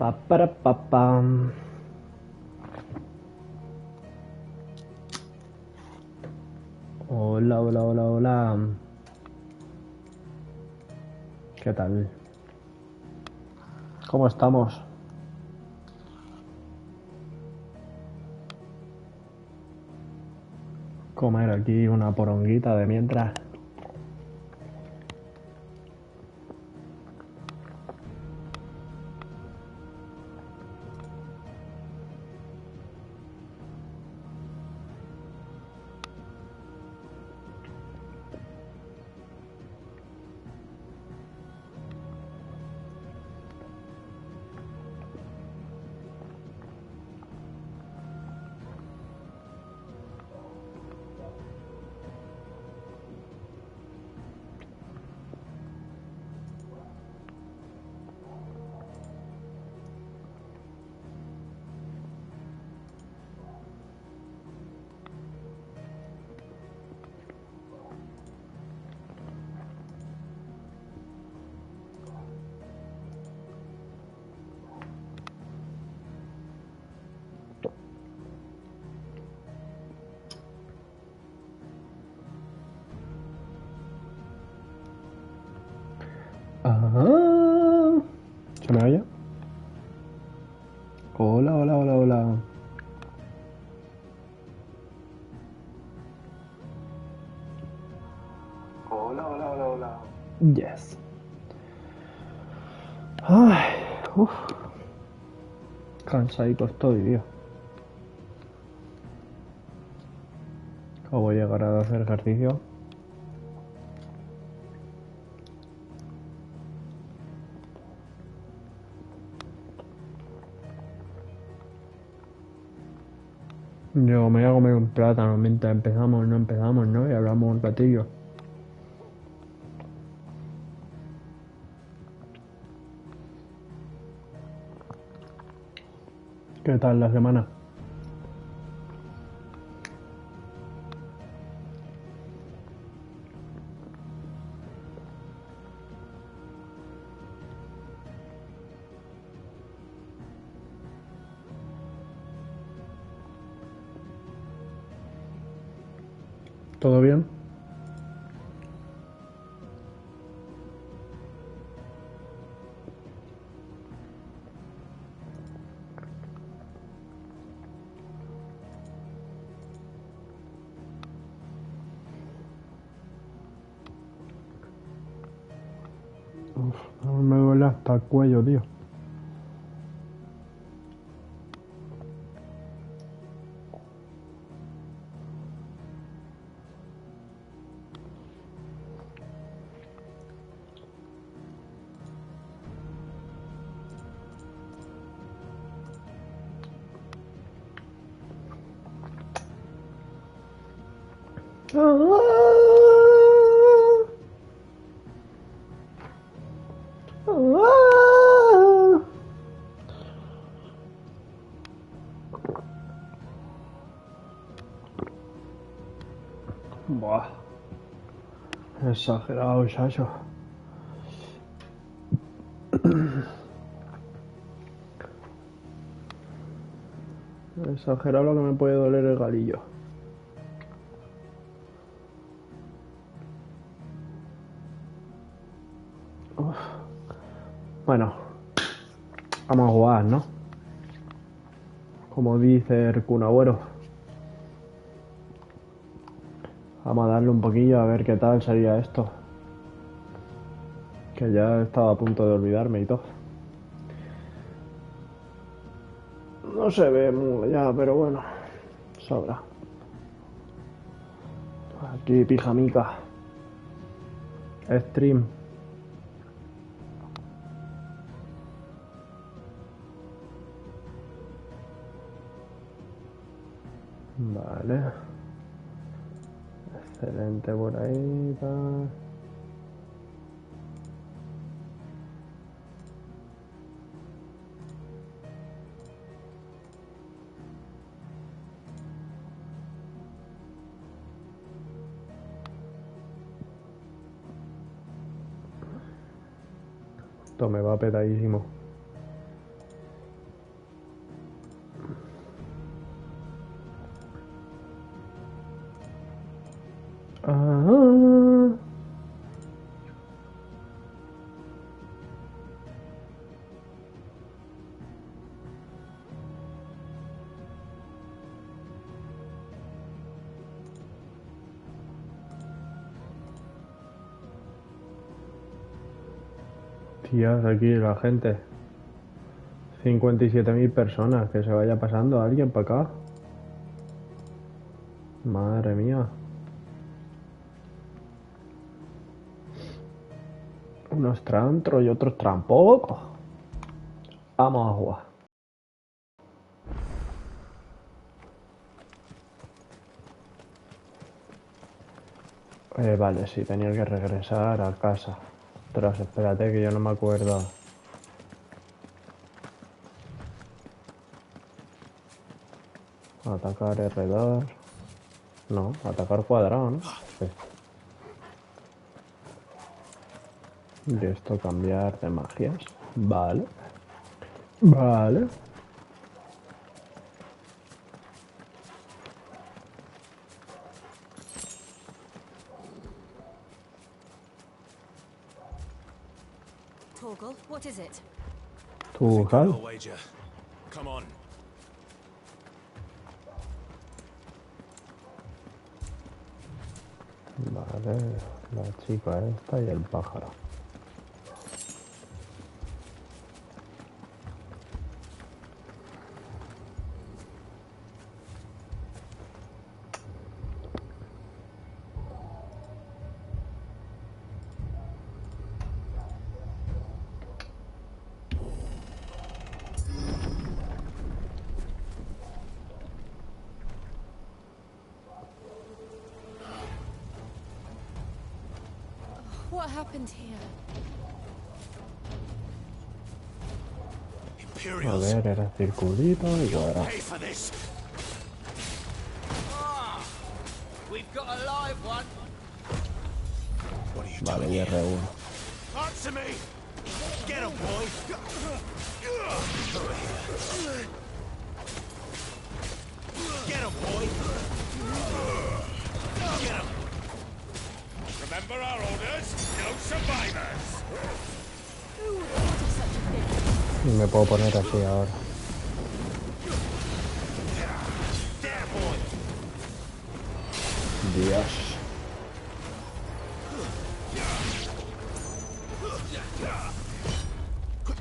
Pa, para, pa, pam. Hola, hola, hola, hola. ¿Qué tal? ¿Cómo estamos? Comer aquí una poronguita de mientras. Ah, ¿se me oye? Hola, hola, hola, hola. Hola, hola, hola, hola. Yes. Ay, uff. Cansadito estoy, tío. Acabo de llegar a hacer ejercicio. Yo me voy a comer un plátano mientras empezamos, ¿no? Y hablamos un ratillo. ¿Qué tal la semana? ¿Todo bien? Uf, me duele hasta el cuello, tío. Buah, exagerado, chacho. Exagerado lo que me puede doler el galillo. Uf. Bueno, vamos a jugar, ¿no? Como dice el Kun Agüero. Vamos a darle un poquillo a ver qué tal sería esto. Que ya estaba a punto de olvidarme y todo. No se ve muy ya, pero bueno, sobra. Aquí pijamica. Stream. Vale. Excelente por ahí. Tal. Esto me va petadísimo. Tías, aquí la gente. 57.000 personas. Que se vaya pasando alguien para acá. Madre mía. Unos trantros y otros tampoco. Vamos a jugar. Vale, sí, tenía que regresar a casa. Ostras, espérate que yo no me acuerdo. Atacar R2. No, atacar cuadrado, ¿no? Sí. Y esto cambiar de magias. Vale. Vale. Torgal, what is it? ¿Tu cal? Come on. Vale, la chica esta y el pájaro. What happened here? A Imperials. ver, era circulito y cuadrado. Pay for this. We've got a live one. What are you Vale, doing y here? R1. Answer me. Get him, boy. Over here. Get him, boy. Get him. Remember our orders. No survivors. Who would order such a thing? Y me puedo poner así ahora. There, boy. Dios.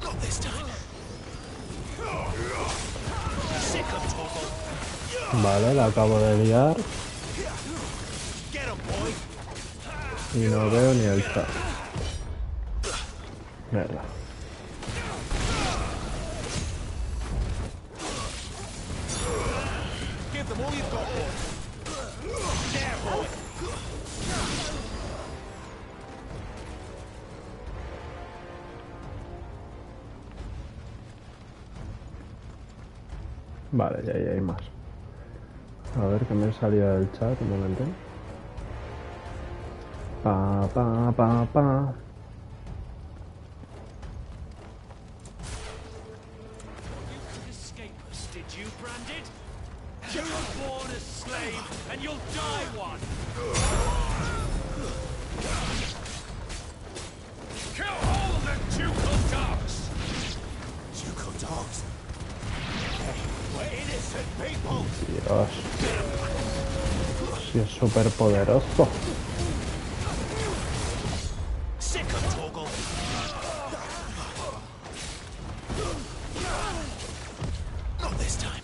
Not this time. Sick of Togo. Vale, la acabo de liar Get him, boy. y no veo ni el chat. Mierda. Give them all you've got, boy. There, boy. Vale, ya ahí hay más. A ver que me salía del chat un momento. Pa, pa, pa, pa. You could escape us, did you, Branded? You were born a slave, and you'll die one! Kill all the ducal dogs! Ducal dogs? Hey, we're innocent people! Dios. Sí, es súper poderoso. Sick of Torgal! Not this time.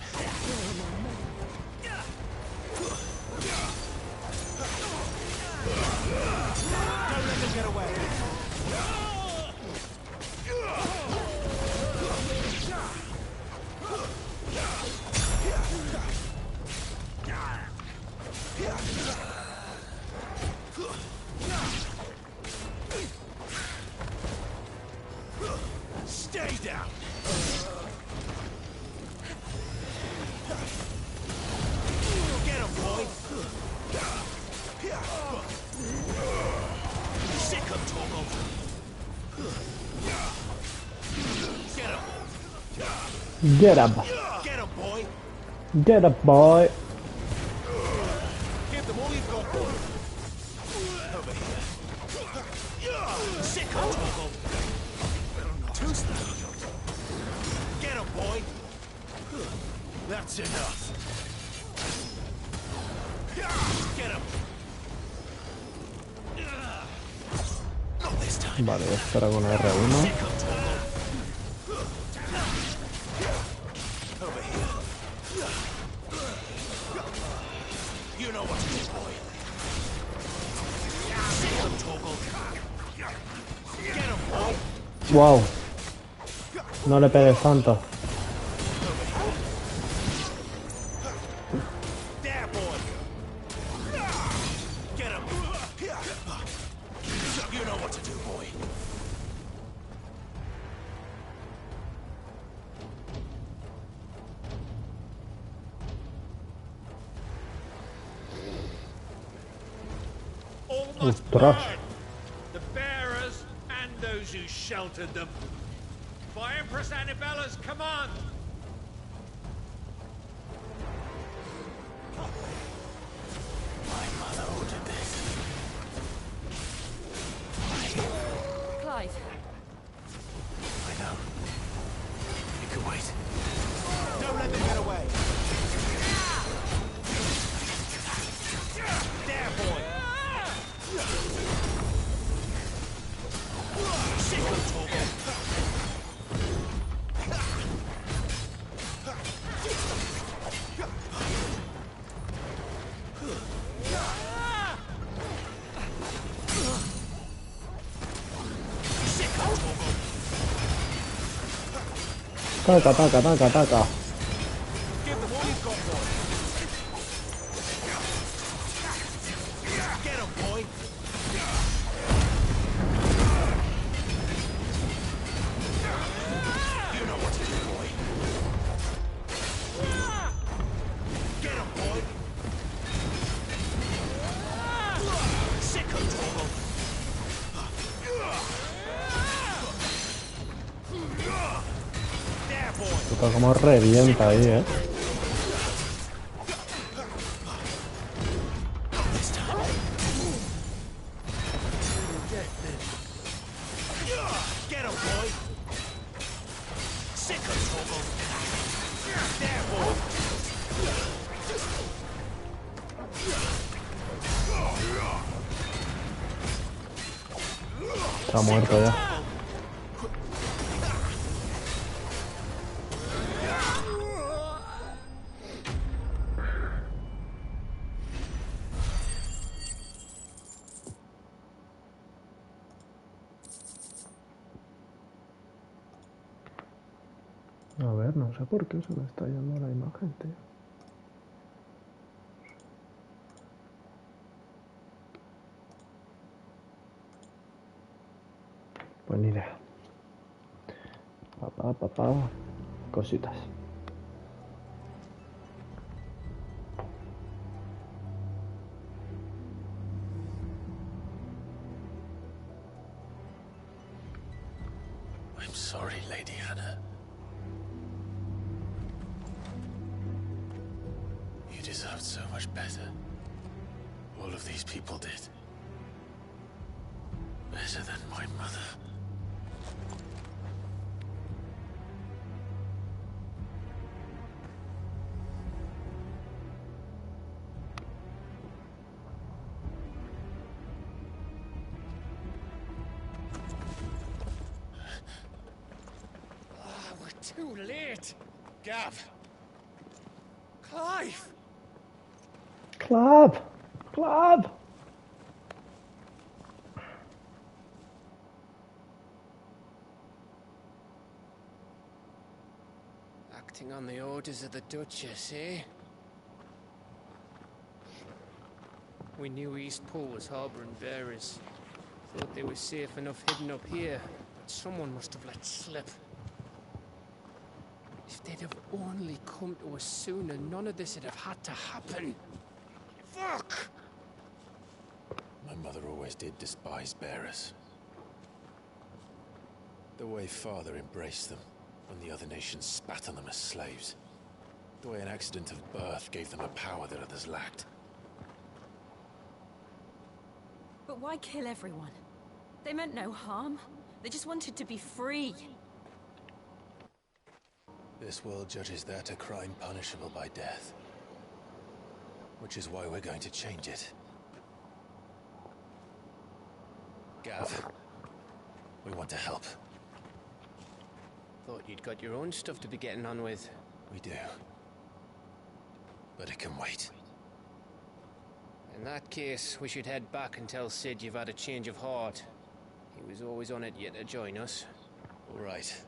Don't let them get away. Stay down. Get him, boy. Sick of Torgal. Get him. Get up. Get him, boy. Get up, boy. Give them all you've got, boy. Over here. Sick of Torgal. Too slow. Get him, boy. That's enough. Get him. Not this time. Vale, espera con R1. Sick of Wow. No le pegues tanto. There, boy. Get him. You know what to do, boy. All must Ostras. burn. The bearers and those who sheltered them. By Empress Annabella's command. My mother ordered this. Clive, I know. You can wait. Don't let them get away. There, boy. Sickle talking. Taca, taca, taca, taca. Give them all you've got, boy. Get him, boy. You know what to do, boy. Get him, boy. Sickle trouble. There, boy. Puta, como revienta ahí, This time. Get him, boy. Sickle trouble. There, boy. Está muerto ya. A ver, no sé por qué se me está yendo la imagen, tío. Pues ni idea. Papá, cositas. I'm sorry, Lady Hannah. You deserved so much better. All of these people did. Better than my mother. We're too late. Gav. Clive. Club! Club! Acting on the orders of the Duchess, eh? We knew East Pool was harbouring bearers. Thought they were safe enough hidden up here, but someone must have let slip. If they'd have only come to us sooner, none of this would have had to happen. Fuck! My mother always did despise bearers. The way Father embraced them when the other nations spat on them as slaves. The way an accident of birth gave them a power that others lacked. but why kill everyone? They meant no harm. They just wanted to be free. This world judges that a crime punishable by death. Which is why we're going to change it. Gav, we want to help. Thought you'd got your own stuff to be getting on with. We do. But it can wait. In that case, we should head back and tell Sid you've had a change of heart. He was always on it yet to join us. All right.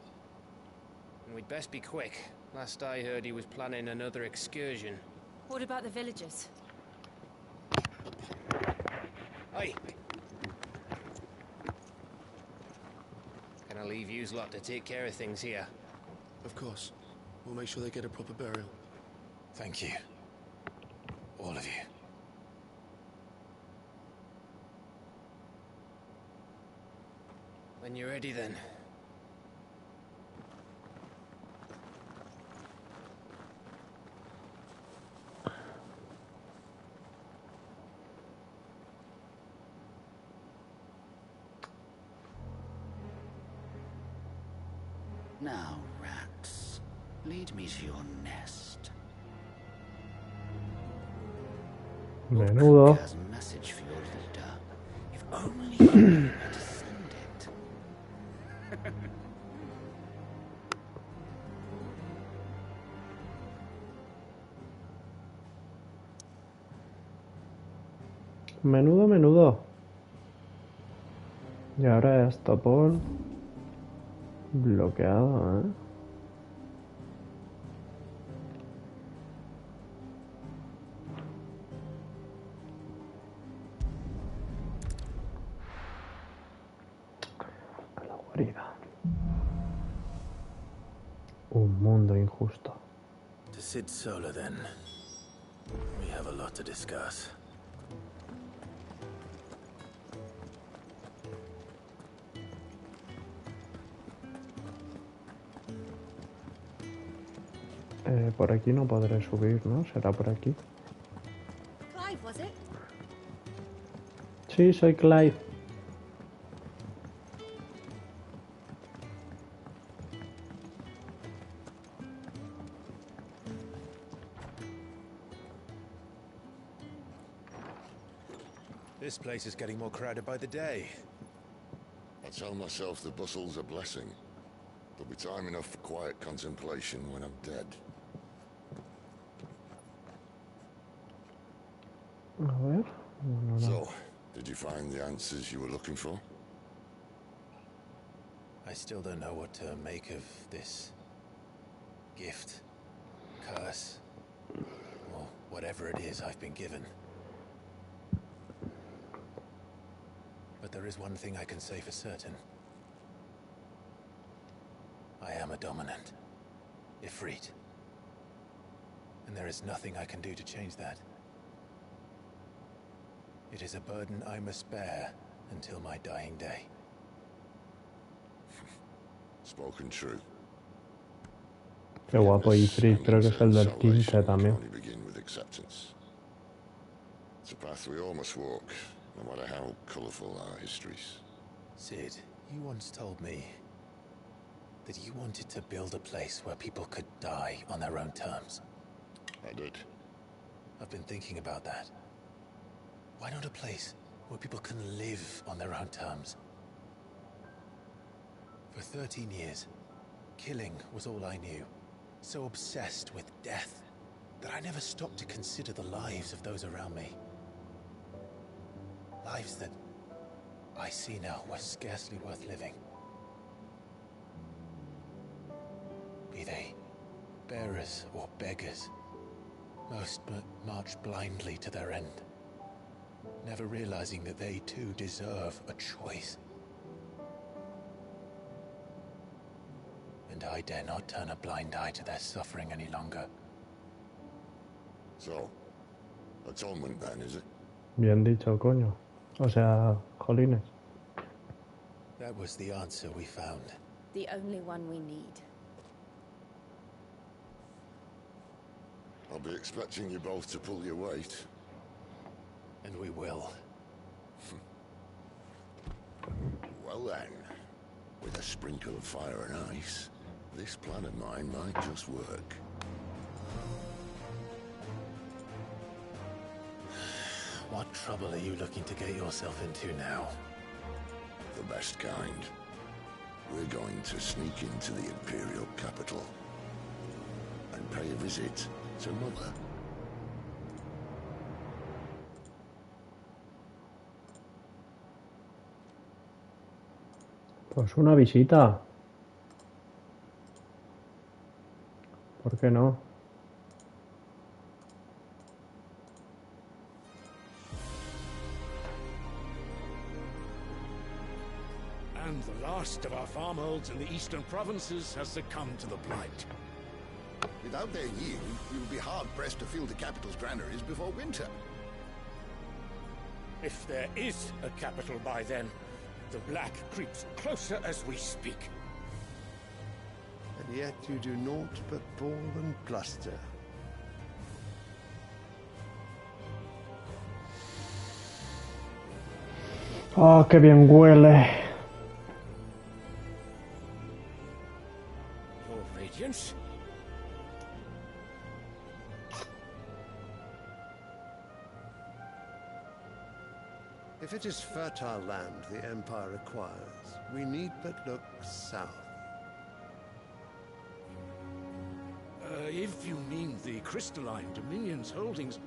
And we'd best be quick. Last I heard, he was planning another excursion. What about the villagers? Hey! Can I leave yous lot to take care of things here? Of course. We'll make sure they get a proper burial. Thank you. All of you. When you're ready, then. Now, rats, lead me to your nest. Menudo. Has a message for your leader. If only you knew where to send it. Menudo, menudo. Y ahora esto por bloqueado, ¿eh? A la guarida. Un mundo injusto. To sit solo then. We have a lot to discuss. Por aquí no podré subir, ¿no? ¿Será por aquí? Clive, was it? Sí, soy Clive. This place is getting more crowded by the day. I tell myself the bustle's a blessing. There'll be time enough for quiet contemplation when I'm dead. A ver. No. So, did you find the answers you were looking for? I still don't know what to make of this gift, curse, or whatever it is I've been given. But there is one thing I can say for certain. I am a dominant, Ifrit. And there is nothing I can do to change that. It is a burden I must bear until my dying day. Spoken true. Qué guapo Ifrit, creo que es el del 15 también. Only begin with acceptance. It's a path we all must walk, no matter how colourful our histories. Sid, you once told me that you wanted to build a place where people could die on their own terms. I did. I've been thinking about that. Why not a place where people can live on their own terms? For 13 years, killing was all I knew. So obsessed with death that I never stopped to consider the lives of those around me. Lives that I see now were scarcely worth living. Be they bearers or beggars, most march blindly to their end, never realizing that they too deserve a choice. And I dare not turn a blind eye to their suffering any longer. So, atonement then, is it? Bien dicho, coño. O sea, jolines. That was the answer we found. The only one we need. I'll be expecting you both to pull your weight. And we will. Well then, with a sprinkle of fire and ice, this plan of mine might just work. What trouble are you looking to get yourself into now? The best kind. We're going to sneak into the Imperial capital and pay a visit to Mother. Pues una visita. ¿Por qué no? And the last of our farmholds in the eastern provinces has succumbed to the blight. Without their yield, we will be hard-pressed to fill the capital's granaries before winter. If there is a capital by then, the black creeps closer as we speak. And yet you do naught but bawl and bluster. Oh, qué bien huele. Your Radiance? If it is fertile land the Empire requires, we need but look south. If you mean the crystalline Dominion's holdings,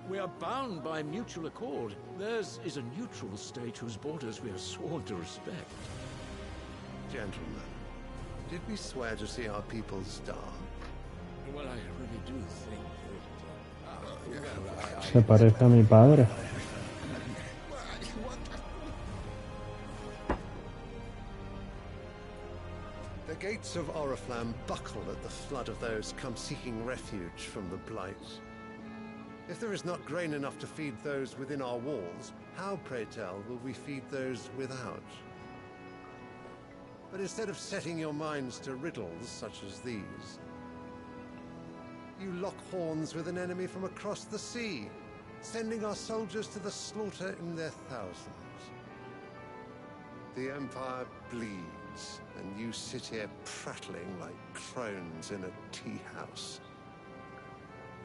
we are bound by mutual accord. Theirs is a neutral state whose borders we are sworn to respect. Gentlemen, did we swear to see our people starve? Well, I really do think that... Se parece a mi padre. The gates of Oriflamme buckle at the flood of those come seeking refuge from the blight. If there is not grain enough to feed those within our walls, how, pray tell, will we feed those without? But instead of setting your minds to riddles such as these, you lock horns with an enemy from across the sea, sending our soldiers to the slaughter in their thousands. The Empire bleeds, and you sit here prattling like crones in a tea house.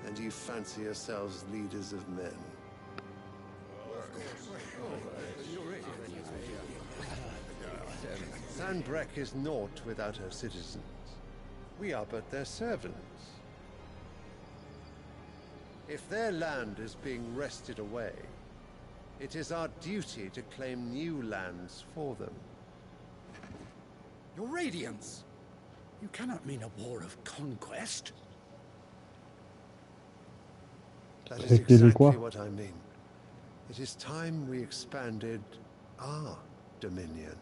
And you fancy yourselves leaders of men. Sandbreck is naught without her citizens. We are but their servants. If their land is being wrested away, it is our duty to claim new lands for them. Your Radiance! You cannot mean a war of conquest. That is exactly what I mean. It is time we expanded our dominion.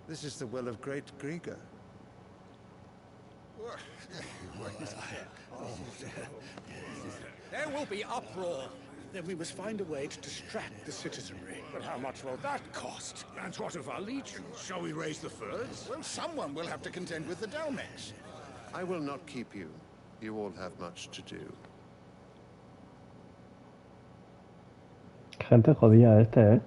This is the will of great Grieger. There will be uproar. Then we must find a way to distract the citizenry. But how much will that cost? And what of our legions? Shall we raise the furs? Well, someone will have to contend with the Dalmex. I will not keep you. You all have much to do. Gente jodida este, ¿eh?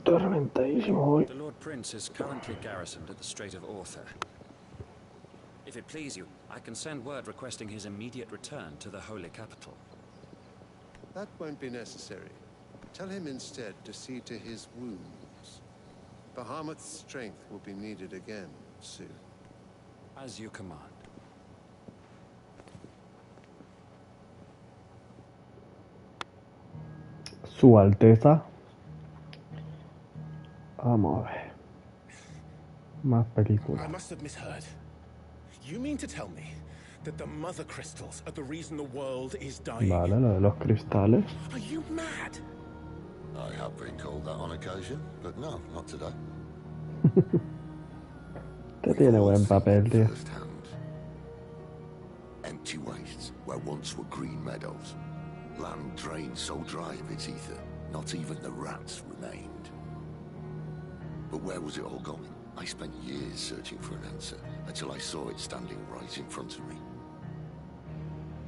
Tormentadísimo hoy. The Lord Prince is currently garrisoned at the Strait of Arthur. If it please you, I can send word requesting his immediate return to the Holy Capital. That won't be necessary. Tell him instead to see to his wounds. Bahamut's strength will be needed again soon. As you command. Su Alteza. Vamos a ver. Más películas. I must have misheard. You mean to tell me that the mother crystals are the reason the world is dying? Vale, lo de los cristales. Are you mad? I have been called that on occasion, but no, not today. Te tiene buen papel, tío. Firsthand. Empty wastes where once were green meadows. Land drained so dry of its ether, not even the rats remained. But where was it all going? I spent years searching for an answer, until I saw it standing right in front of me.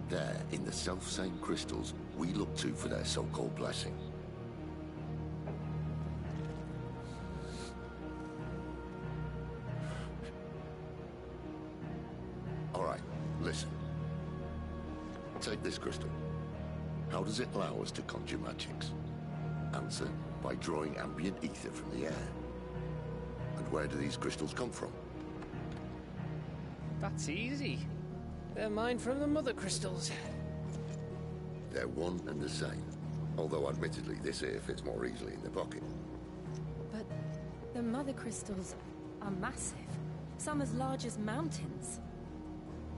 There, in the self-same crystals we look to for their so-called blessing. All right, listen. Take this crystal. How does it allow us to conjure magics? Answer, by drawing ambient ether from the air. And Where do these crystals come from? That's easy. They're mine from the mother crystals. They're one and the same. Although, admittedly, this here fits more easily in the pocket. But the mother crystals are massive. Some as large as mountains.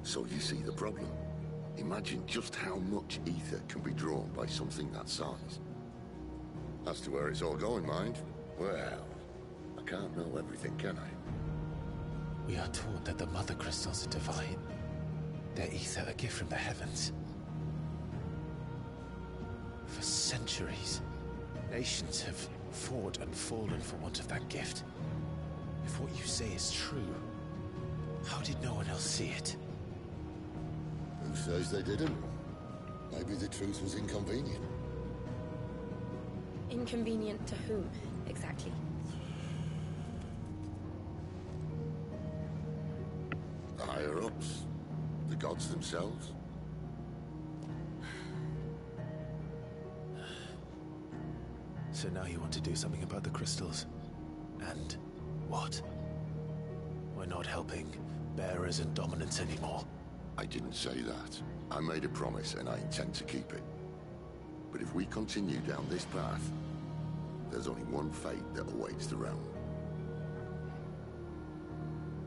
So you see the problem. Imagine just how much ether can be drawn by something that size. As to where it's all going, mind? Well, I can't know everything, can I? We are taught that the mother crystals are divine. Their ether a gift from the heavens. For centuries, nations have fought and fallen for want of that gift. If what you say is true, how did no one else see it? Who says they didn't? Maybe the truth was inconvenient. Inconvenient to whom, exactly? The higher-ups? The gods themselves? So now you want to do something about the crystals? And what? We're not helping bearers and dominants anymore. I didn't say that. I made a promise and I intend to keep it. But if we continue down this path, there's only one fate that awaits the realm.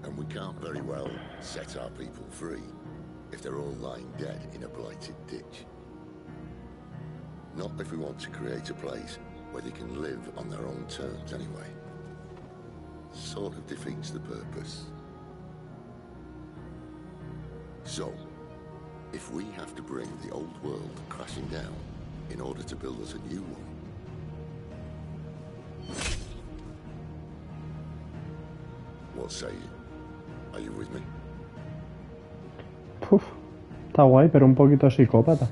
And we can't very well set our people free if they're all lying dead in a blighted ditch. Not if we want to create a place where they can live on their own terms anyway. Sort of defeats the purpose. So, if we have to bring the old world crashing down in order to build us a new one, what say you? Are you with me? Puf, está guay, pero un poquito psicópata.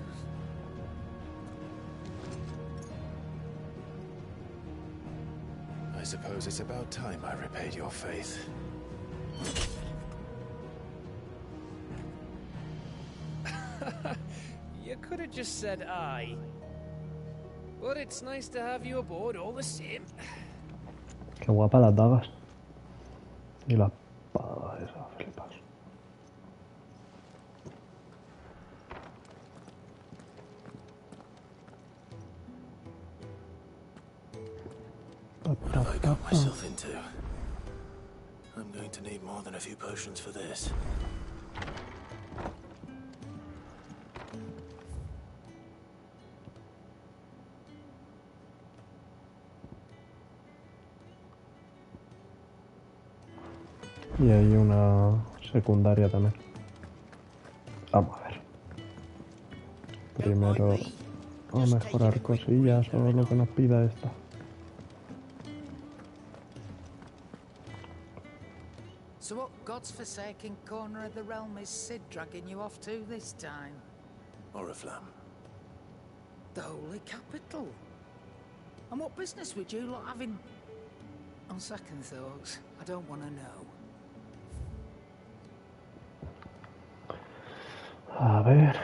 I suppose it's about time I repaid your faith. You could have just said aye. But it's nice to have you aboard all the same. Qué guapa las dagas. Y la espada esa, flipas. What have I got myself into? I'm going to need more than a few potions for this. Y hay una secundaria también. Vamos a ver. Primero a mejorar cosillas o lo que nos pida esta. So what God's forsaken corner of the realm is Sid dragging you off to this time? Oriflamme. The holy capital. And what business would you lot having? On second thoughts, I don't want to know. A ver.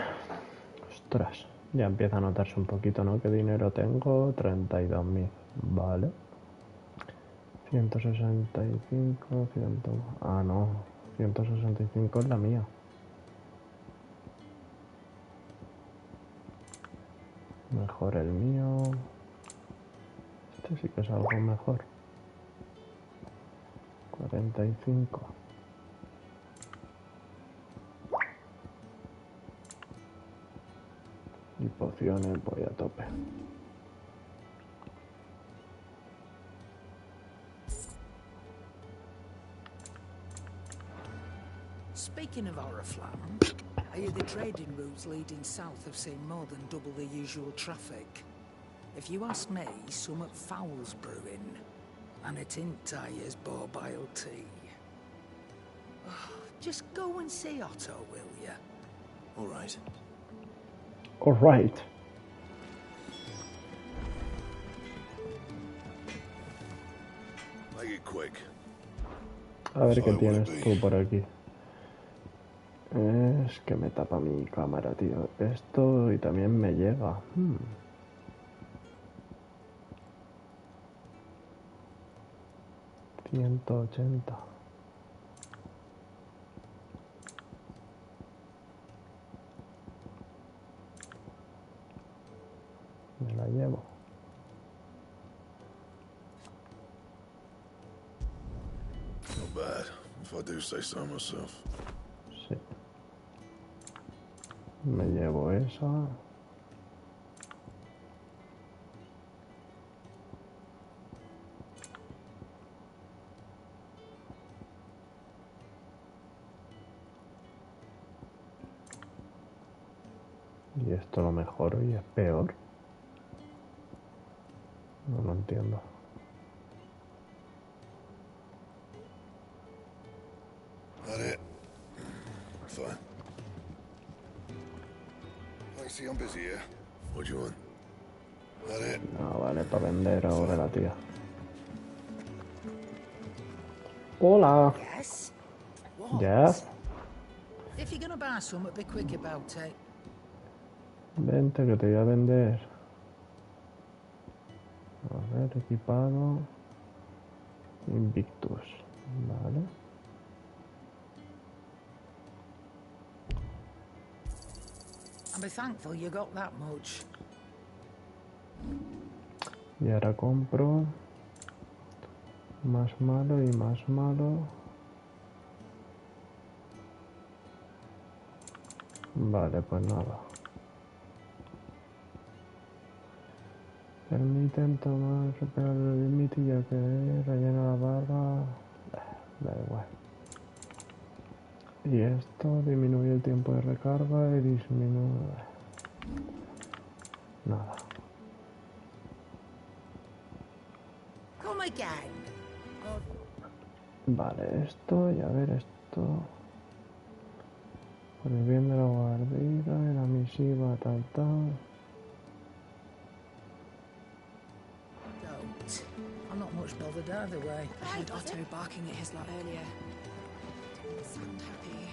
Ostras. Ya empieza a notarse un poquito, ¿no? ¿Qué dinero tengo? 32.000. Vale. 165, 100... Ah, no. 165 es la mía. Mejor el mío. Este sí que es algo mejor. 45. Y pociones voy a tope. Speaking of Oriflamme, I hear the trading routes leading south have seen more than double the usual traffic. If you ask me, somewhat foul's brewing, and it ain't as borbile tea. Just go and see Otto, will ya? All right. All right. Make it quick. A ver qué tienes tú por aquí. Es que me tapa mi cámara, tío. Esto y también me llega. 180. Me la llevo. Not bad, if I do say so myself. Sí. Me llevo esa. Y esto lo mejoro y es peor. No lo entiendo. That it? Fine. I see I'm busy here. What do you want? That it? No, vale, para vender ahora la tía. Hola. Yes? What? Yes. If you're gonna buy something, be quick about it. Vente que te voy a vender. A ver, equipado. Invictus. Vale. And be thankful you got that much. Y ahora compro más malo y más malo. Vale, pues nada. Permiten tomar, superar el límite ya que rellena la barra. Da igual. Y esto disminuye el tiempo de recarga y disminuye... Nada. Come again. Vale, esto y a ver esto. Por el bien de la guardia y la misiva, tal. Don't. I'm not much bothered either way. I heard Otto barking at his lot earlier. Didn't sound happy.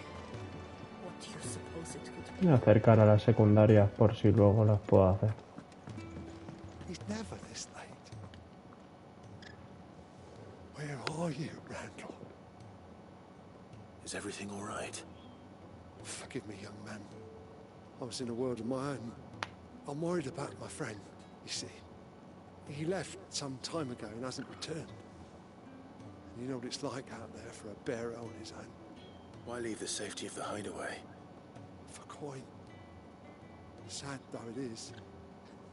What do you suppose it could Voy a acercar a las secundarias por si luego las puedo hacer. He's never this late. Where are you, Randall? Is everything all right? Forgive me, young man. I was in a world of my own. I'm worried about my friend, you see. He left some time ago and hasn't returned. And you know what it's like out there for a bearer on his own. Why leave the safety of the hideaway? For coin. Sad though it is,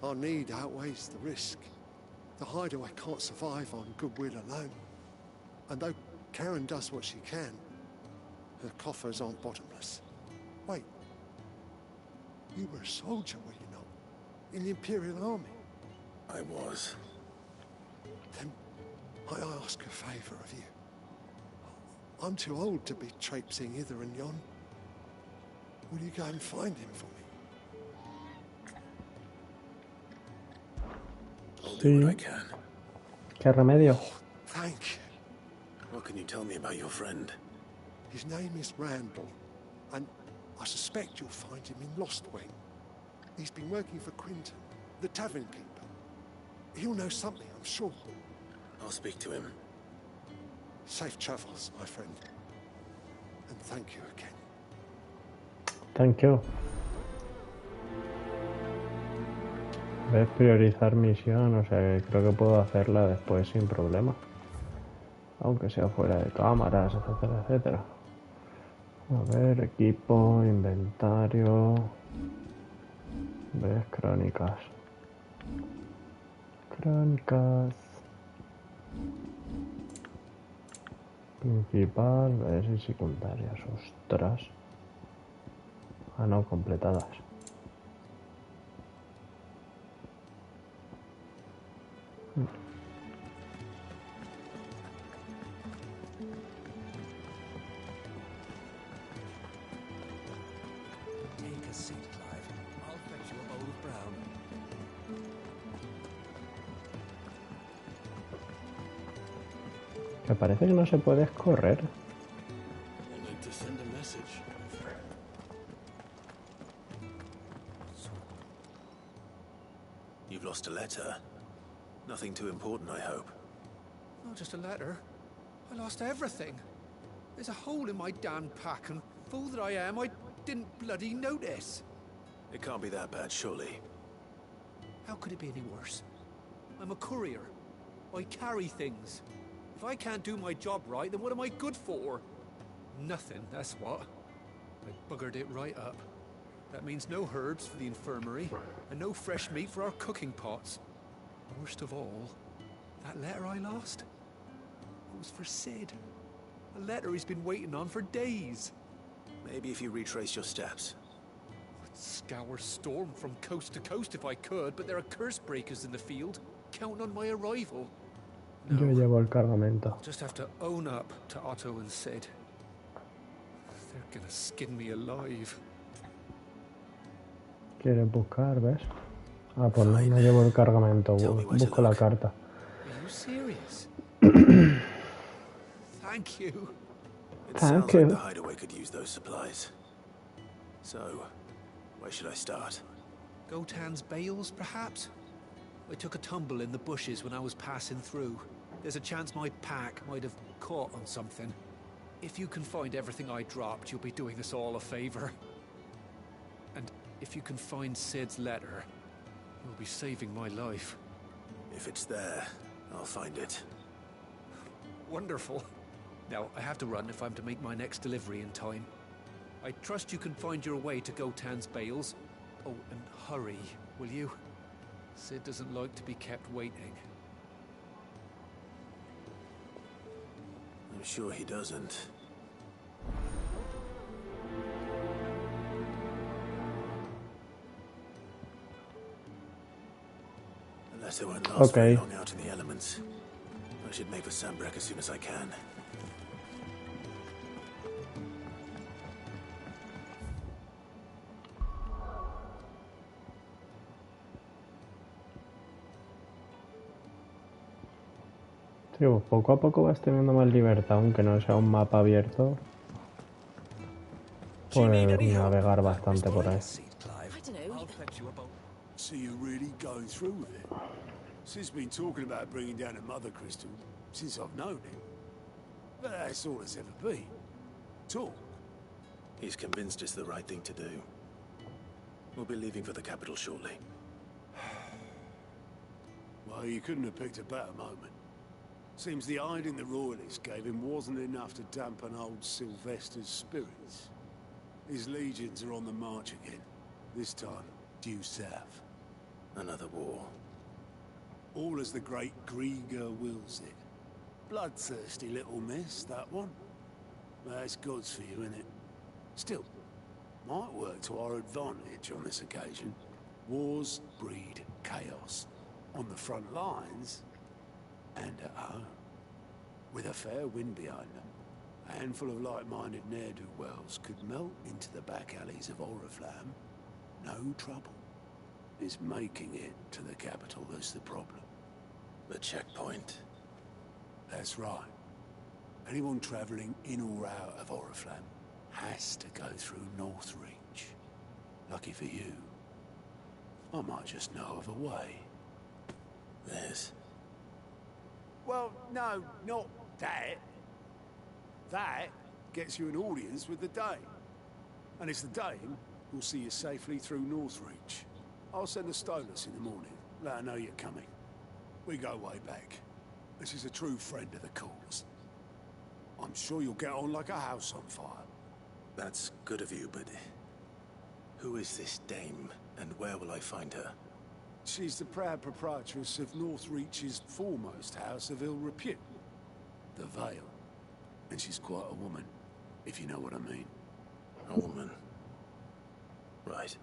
our need outweighs the risk. The hideaway can't survive on goodwill alone. And though Karen does what she can, her coffers aren't bottomless. Wait. You were a soldier, were you not? In the Imperial Army? I was. Then I ask a favour of you. I'm too old to be traipsing hither and yon. Will you go and find him for me? I'll do what I can. ¿Qué remedio? Thank you. What can you tell me about your friend? His name is Randall, and I suspect you'll find him in Lost Wing. He's been working for Quinton, the tavern keeper. He'll know something, I'm sure. I'll speak to him. Safe travels, my friend. And thank you again. Thank you. ¿Ves? Priorizar misión, o sea que creo que puedo hacerla después sin problema. Aunque sea fuera de cámaras, etcétera, etcétera. A ver, equipo, inventario. ¿Ves? Crónicas. Crónicas. Principal, ¿ves? Y secundarias. Ostras. Ah, no, completadas. Take a seat, Clive. I'll fetch you a bowl of brown. Me parece que no se puede correr. We'll need to send a message. You've lost a letter. Nothing too important, I hope. Oh, just a letter. I lost everything. There's a hole in my damn pack, and fool that I am, I didn't bloody notice. It can't be that bad, surely. How could it be any worse? I'm a courier. I carry things. If I can't do my job right, then what am I good for? Nothing, that's what. I buggered it right up. That means no herbs for the infirmary, and no fresh meat for our cooking pots. Worst of all, that letter I lost, it was for Sid. A letter he's been waiting on for days. Maybe if you retrace your steps. I'd scour Storm from coast to coast if I could, but there are curse breakers in the field, counting on my arrival. No, Yo llevo el cargamento. I'll just have to own up to Otto and Sid. They're gonna skin me alive. ¿Quieres buscar, ves? Ah, pues no llevo el cargamento. Busco la carta. Are you serious? Thank you. It sounds like the hideaway could use those supplies. So, where should I start? Gotan's bales, perhaps? I took a tumble in the bushes when I was passing through. There's a chance my pack might have caught on something. If you can find everything I dropped, you'll be doing us all a favor. And if you can find Sid's letter, you'll be saving my life. If it's there, I'll find it. Wonderful. Now, I have to run if I'm to make my next delivery in time. I trust you can find your way to Gotan's bales. Oh, and hurry, will you? Sid doesn't like to be kept waiting. I'm sure he doesn't. Unless they won't last very long out in the elements. I should make for Sambrek as soon as I can. Tío, poco a poco vas teniendo más libertad, aunque no sea un mapa abierto. Puedes navegar bastante por ahí. So you're really going through with it? Sid's been talking about bringing down a mother crystal since I've known him. But that's all it's ever been. Talk. He's convinced it's the right thing to do. We'll be leaving for the capital shortly. Well, you couldn't have picked a better moment. Seems the hiding the royalists gave him wasn't enough to dampen old Sylvester's spirits. His legions are on the march again. This time, due south. Another war. All as the great Grieger wills it. Bloodthirsty little miss, that one. That's God's for you, innit? Still, might work to our advantage on this occasion. Wars breed chaos. On the front lines, and at home. With a fair wind behind them, a handful of like-minded ne'er-do-wells could melt into the back alleys of Oriflamme. No trouble. It's making it to the capital that's the problem. The checkpoint. That's right. Anyone travelling in or out of Oriflamme has to go through Northreach. Lucky for you, I might just know of a way. There's... Well, no, not that. That gets you an audience with the Dame. And it's the Dame who'll see you safely through Northreach. I'll send a Stolas in the morning, let her know you're coming. We go way back. This is a true friend of the cause. I'm sure you'll get on like a house on fire. That's good of you, but... who is this Dame, and where will I find her? She's the proud proprietress of Northreach's foremost house of ill repute, the Vale. And she's quite a woman, if you know what I mean. A woman? Right.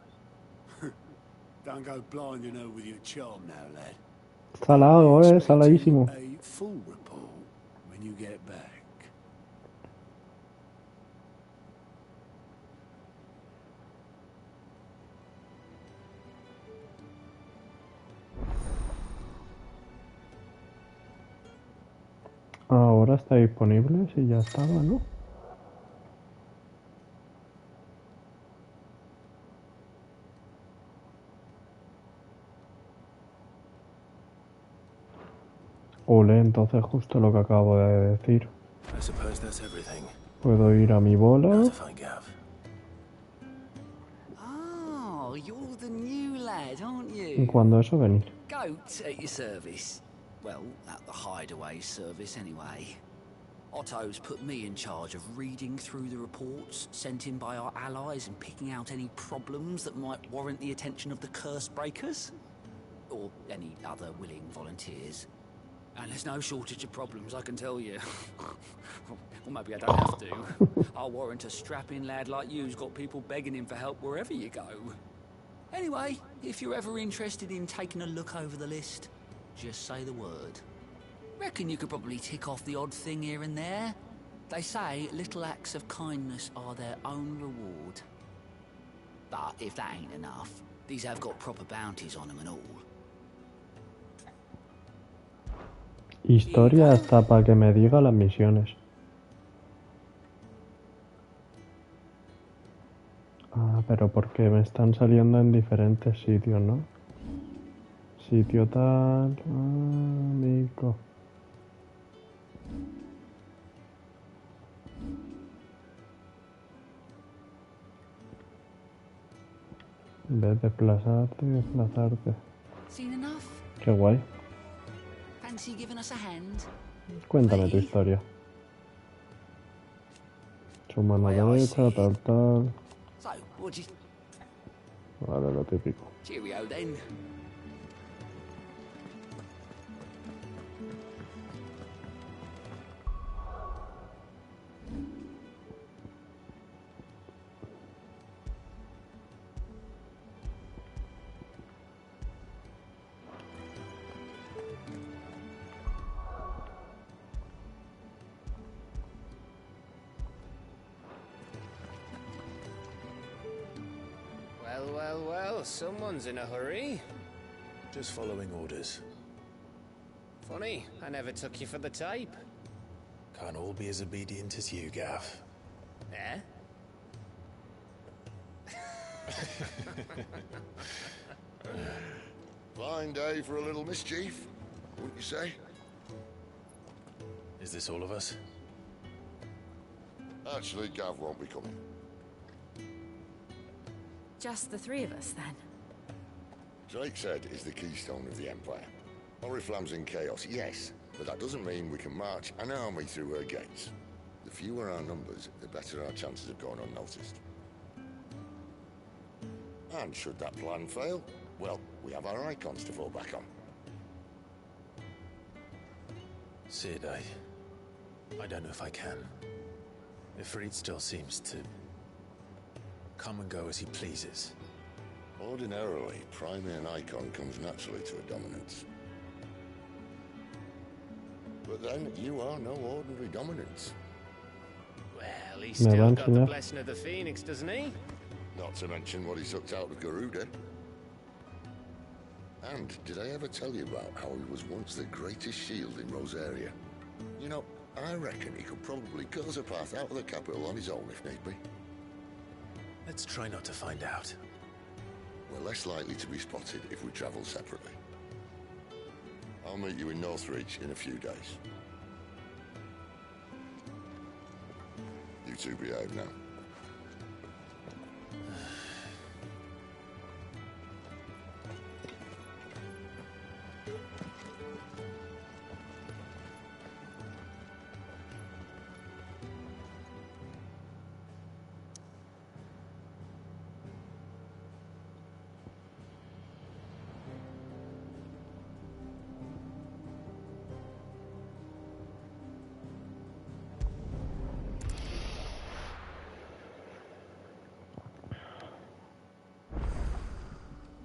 Don't go blinding her with your charm now, lad. Salado, saladísimo. A full report when you get back. Ahora está disponible, si ya estaba, ¿no? Ole, entonces justo lo que acabo de decir. I suppose that's everything. Puedo ir a mi bola. Now to find Gav. Oh, you're the new lad, aren't ¿Y you? cuándo eso venir? Goat at your service. Well, at the hideaway service anyway. Otto's put me in charge of reading through the reports sent in by our allies and picking out any problems that might warrant the attention of the curse breakers. Or any other willing volunteers. And there's no shortage of problems, I can tell you. Well, maybe I don't have to. I'll warrant a strapping lad like you's got people begging him for help wherever you go. Anyway, if you're ever interested in taking a look over the list, just say the word. Reckon you could probably tick off the odd thing here and there. They say little acts of kindness are their own reward. But if that ain't enough, these have got proper bounties on them and all. Historia hasta para que me diga las misiones. Ah, pero porque me están saliendo en diferentes sitios, ¿no? Sitio tal... Ah, amigo. En vez de desplazarte. Seen enough? Qué guay. Fancy giving us a hand? Cuéntame tu historia. Su mano derecha, tal. So, what'd you... Vale, lo típico. Cheerio then. Well, someone's in a hurry. Just following orders. Funny, I never took you for the type. Can't all be as obedient as you, Gav. Eh? Fine day for a little mischief, wouldn't you say? Is this all of us? Actually, Gav won't be coming. Just the three of us, then? Drake's Head is the keystone of the Empire. Oriflamme's in chaos, yes, but that doesn't mean we can march an army through her gates. The fewer our numbers, the better our chances of going unnoticed. And should that plan fail, well, we have our icons to fall back on. Sid, I don't know if I can. Ifrit still seems to come and go as he pleases. Ordinarily, priming an icon comes naturally to a dominance. But then, you are no ordinary dominance. Well, he's still got the blessing of the Phoenix, doesn't he? Not to mention what he sucked out of Garuda. And did I ever tell you about how he was once the greatest shield in Rosaria? You know, I reckon he could probably cut us a path out of the capital on his own if need be. Let's try not to find out. We're less likely to be spotted if we travel separately. I'll meet you in Northreach in a few days. You two behave now.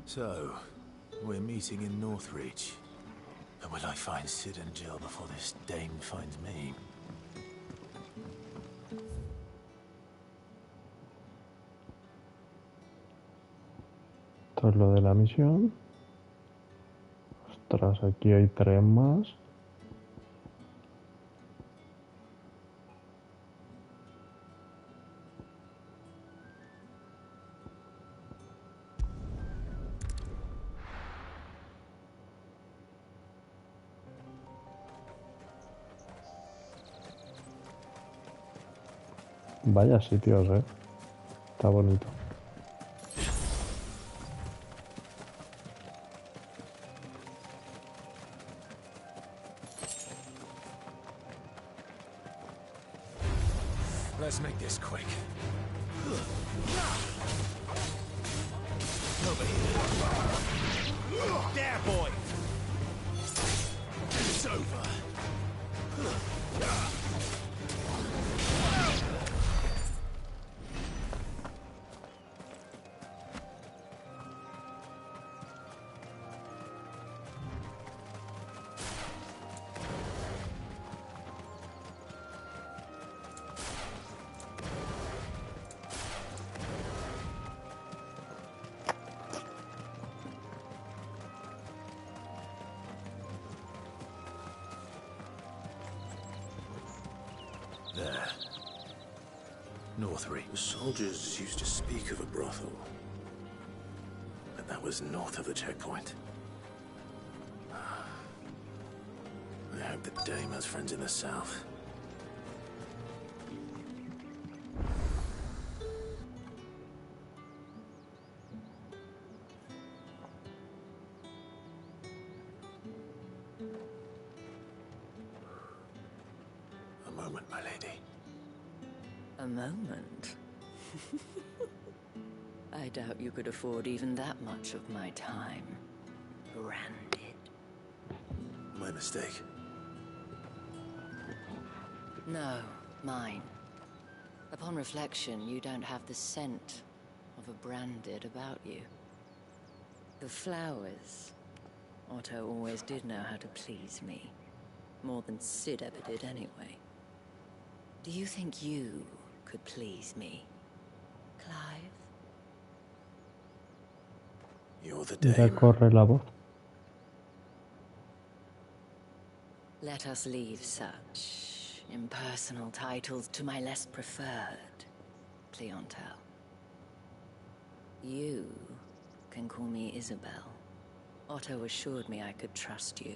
So, we're meeting in Northreach. And will I find Sid and Jill before this dame finds me? Esto es lo de la misión. Ostras, aquí hay 3 más. Vaya sitios, Está bonito. Let's make this quick. There, boy! It's over. There. Northry. The soldiers used to speak of a brothel. But that was north of the checkpoint. I hope the dame has friends in the south. A moment, my lady. A moment? I doubt you could afford even that much of my time. Branded. My mistake. No, mine. Upon reflection, you don't have the scent of a branded about you. The flowers. Otto always did know how to please me. More than Sid ever did anyway. Do you think you could please me, Clive? You're the Ya dame. corre la voz. Let us leave such impersonal titles to my less preferred clientele. You can call me Isabel. Otto assured me I could trust you.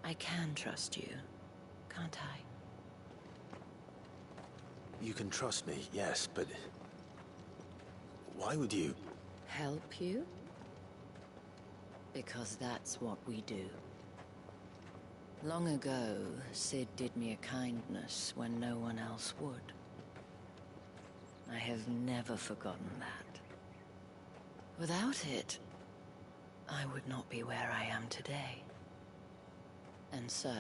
I can trust you, can't I? You can trust me, yes, but why would you? Help you? Because that's what we do. Long ago, Sid did me a kindness when no one else would. I have never forgotten that. Without it, I would not be where I am today. And so,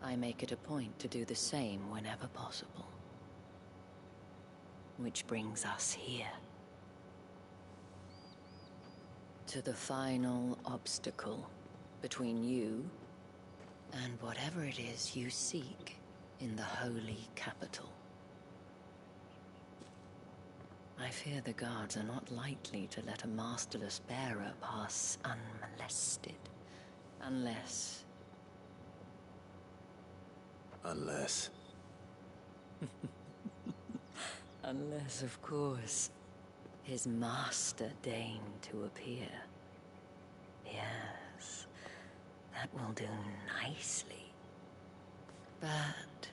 I make it a point to do the same whenever possible. Which brings us here. To the final obstacle between you and whatever it is you seek in the holy capital. I fear the guards are not likely to let a masterless bearer pass unmolested. Unless... Unless... Unless, of course, his master deigned to appear. Yes, that will do nicely. But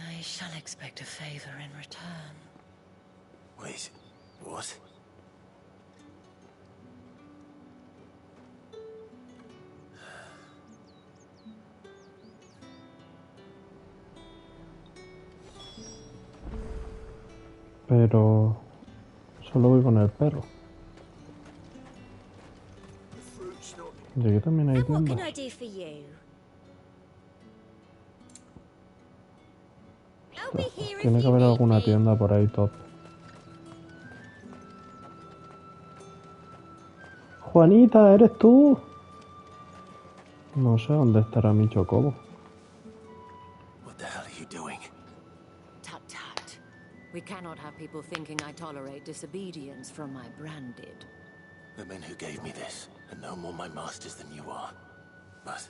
I shall expect a favor in return. Wait, what? Pero solo voy con el perro. Y aquí también hay And what tiendas. can I do for you? I'll be here if Tiene que you haber need alguna me. tienda por ahí top. Juanita, ¿eres tú? No sé dónde estará mi chocobo. What the hell are you doing? Tut tut. We cannot have people thinking I tolerate disobedience from my branded. The men who gave me this are no more my masters than you are. But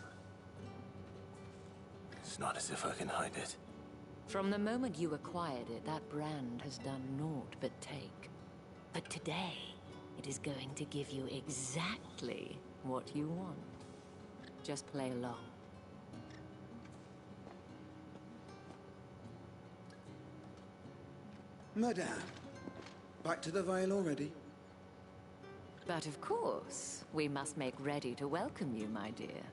it's not as if I can hide it. From the moment you acquired it, that brand has done naught but take. But today, it is going to give you exactly what you want. Just play along. Madame, back to the Vale already? But of course, we must make ready to welcome you, my dear.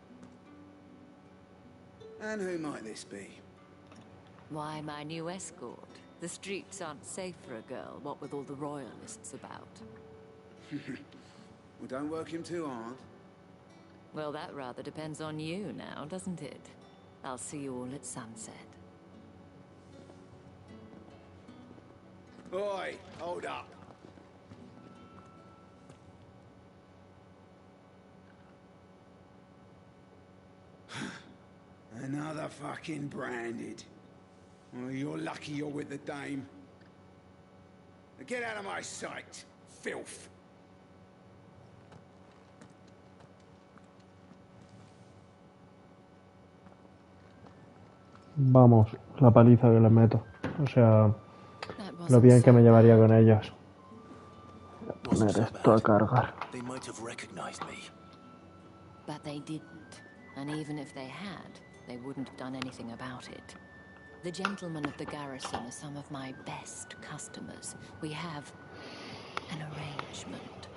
And who might this be? Why, my new escort. The streets aren't safe for a girl, what with all the royalists about. Well, don't work him too hard. Well, that rather depends on you now, doesn't it? I'll see you all at sunset. Oi, hold up. Another fucking branded. Well, you're lucky you're with the dame. Now get out of my sight, filth. Vamos, la paliza que les meto. O sea, lo bien que me llevaría con ellos. Voy a poner esto a cargar. They might have recognized me. But they didn't. And even if they had, they wouldn't have done anything about it. The gentlemen of the garrison are some of my best customers. We have an arrangement,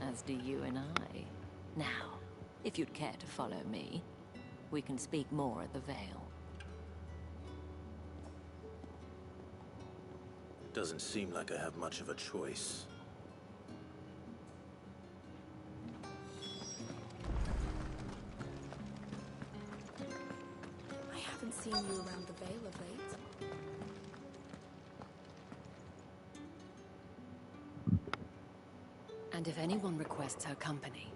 as do you and I. Now, if you'd care to follow me, we can speak more at the Vale. Doesn't seem like I have much of a choice. I haven't seen you around the Vale of late. And if anyone requests her company,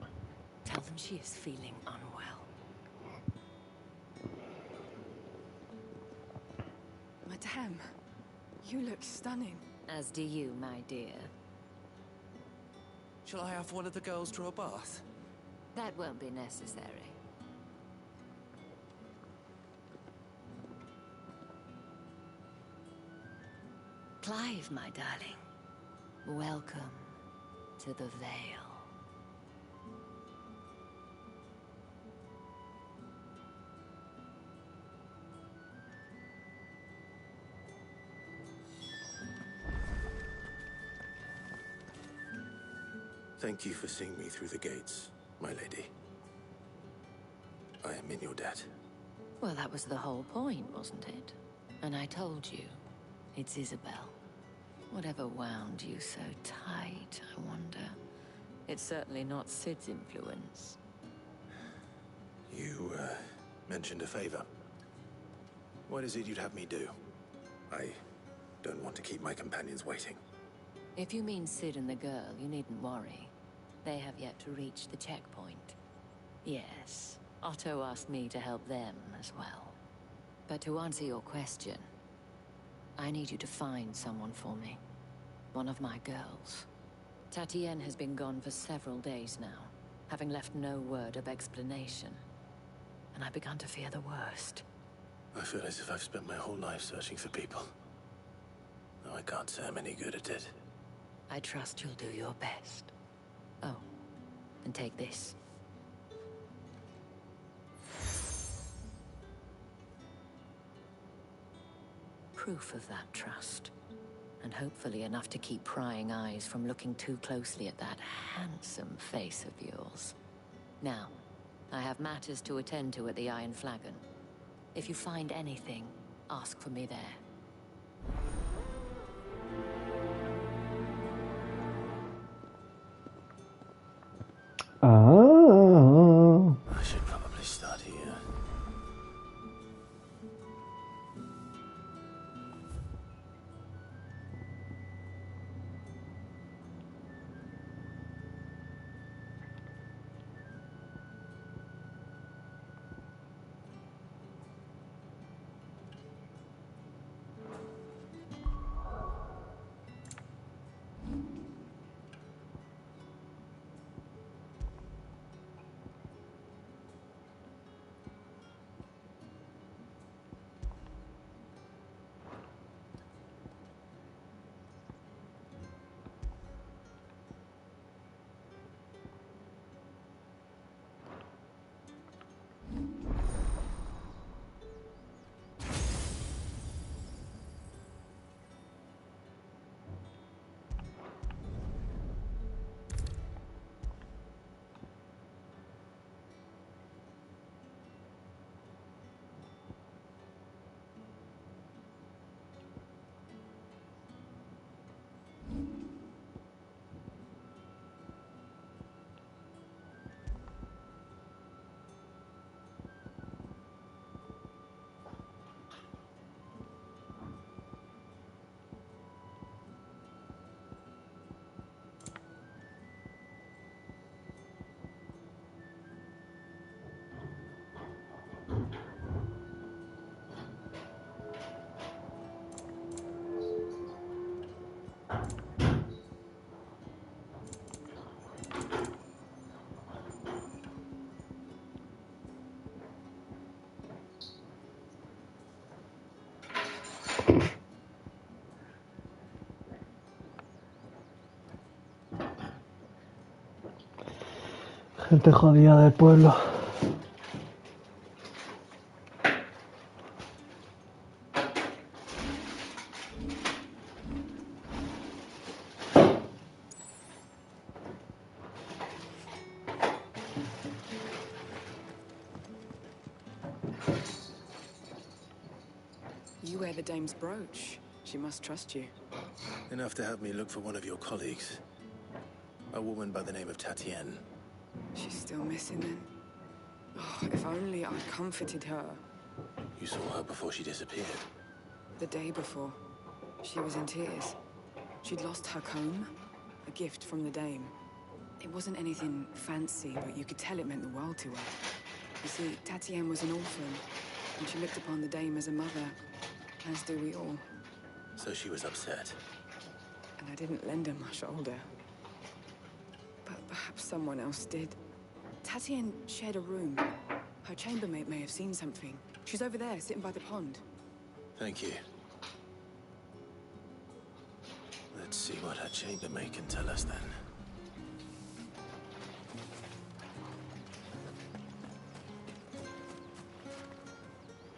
tell them she is feeling unwell. Madame, you look stunning. As do you, my dear. Shall I have one of the girls draw a bath? That won't be necessary. Clive, my darling. Welcome to the Vale. Thank you for seeing me through the gates, my lady. I am in your debt. Well, that was the whole point, wasn't it? And I told you, it's Isabel. Whatever wound you so tight, I wonder. It's certainly not Sid's influence. You, mentioned a favor. What is it you'd have me do? I don't want to keep my companions waiting. If you mean Sid and the girl, you needn't worry. They have yet to reach the checkpoint. Yes, Otto asked me to help them as well. But to answer your question, I need you to find someone for me. One of my girls. Tatienne has been gone for several days now, having left no word of explanation. And I've begun to fear the worst. I feel as if I've spent my whole life searching for people. Though I can't say I'm any good at it. I trust you'll do your best. Oh, and take this. Proof of that trust. And hopefully enough to keep prying eyes from looking too closely at that handsome face of yours. Now, I have matters to attend to at the Iron Flagon. If you find anything, ask for me there. I should probably start here. Gente jodida del pueblo. You wear the dame's brooch. She must trust you. Enough to have me look for one of your colleagues. A woman by the name of Tatienne. She's still missing then. Oh, if only I comforted her. You saw her before she disappeared? The day before. She was in tears. She'd lost her comb. A gift from the dame. It wasn't anything fancy, but you could tell it meant the world to her. You see, Tatienne was an orphan, and she looked upon the dame as a mother, as do we all. So she was upset. And I didn't lend her my shoulder. But perhaps someone else did. Tatienne shared a room. Her chambermaid may have seen something. She's over there, sitting by the pond. Thank you. Let's see what her chambermaid can tell us then.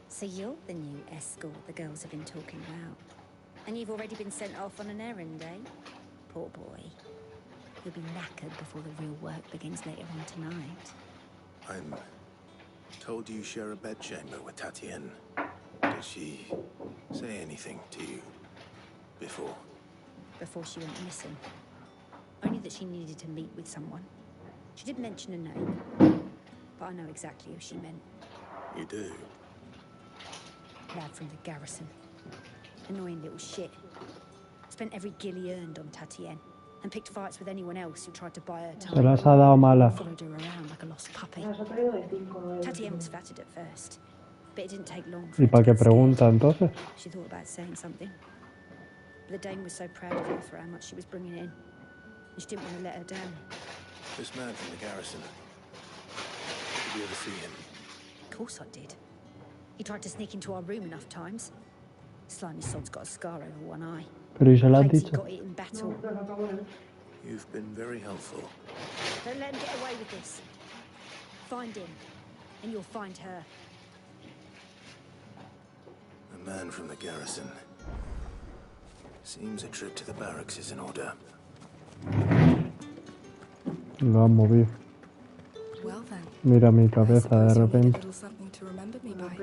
So you're the new escort the girls have been talking about. And you've already been sent off on an errand, eh? Poor boy. He'll be knackered before the real work begins later on tonight. I'm told you share a bedchamber with Tatienne. Did she say anything to you before? Before she went missing. Only that she needed to meet with someone. She didn't mention a name, but I know exactly who she meant. You do? Lad from the garrison. Annoying little shit. Spent every guil he earned on Tatienne, and picked fights with anyone else who tried to buy her time. Se las ha dado malas. Followed her around like a lost puppy. Tatienne was flattered at first, but it didn't take long for ¿Y her para to qué get scared. pregunta entonces? She thought about saying something. But the dame was so proud of her for how much she was bringing in, and she didn't want to let her down. This man from the garrison. Did you ever see him? Of course I did. He tried to sneak into our room enough times. Slimy sod's got a scar over one eye. Pero ¿y se lo has Claims he dicho? got it in battle. You've been very helpful. Don't let him get away with this. Find him, and you'll find her. A man from the garrison. Seems a trip to the barracks is in order. Lo han movido. Well then. Mira mi cabeza de repente. Little something to remember me by.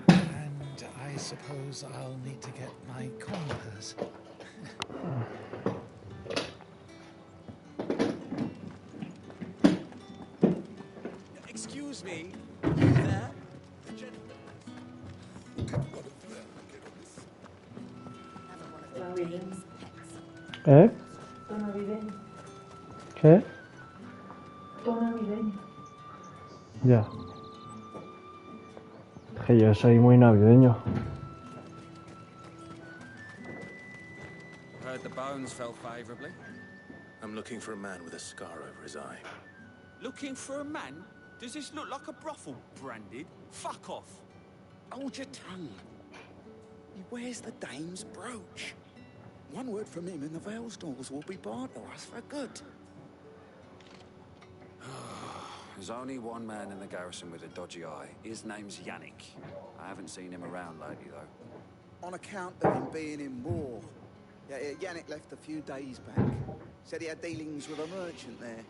And I suppose I'll need to get my compass. Excuse me, you there? ¿Eh? ¿Qué? Ya. Que yo soy muy navideño. Heard the bones fell favorably. I'm looking for a man with a scar over his eye. Looking for a man? Does this look like a brothel, Branded? Fuck off. Hold your tongue. He wears the dame's brooch. One word from him and the veil stalls will be barred to us for good. There's only one man in the garrison with a dodgy eye. His name's Yannick. I haven't seen him around lately, though. On account of him being in war. Yeah, Yannick left a few days back. Said he had dealings with a merchant there.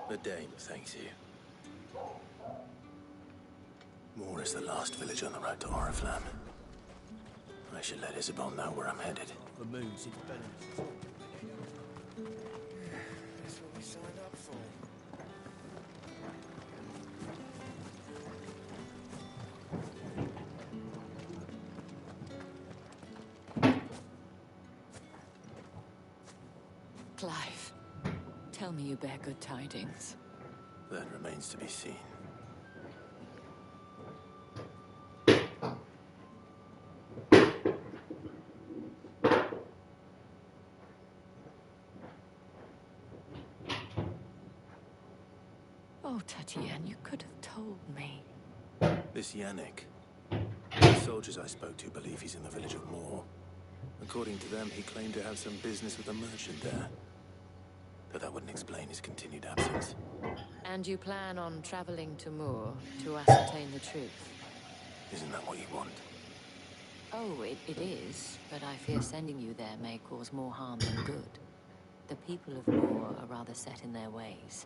The dame thanks you. Moore is the last village on the road to Oriflamme. I should let Isabel know where I'm headed. The moon's its benefit. That's what we signed up for. Clive, tell me you bear good tidings. That remains to be seen. Oh, Tatienne, you could have told me. This Yannick. The soldiers I spoke to believe he's in the village of Moore. According to them, he claimed to have some business with a merchant there. But that wouldn't explain his continued absence. And you plan on traveling to Moor to ascertain the truth? Isn't that what you want? Oh, it is, but I fear sending you there may cause more harm than good. The people of Moor are rather set in their ways.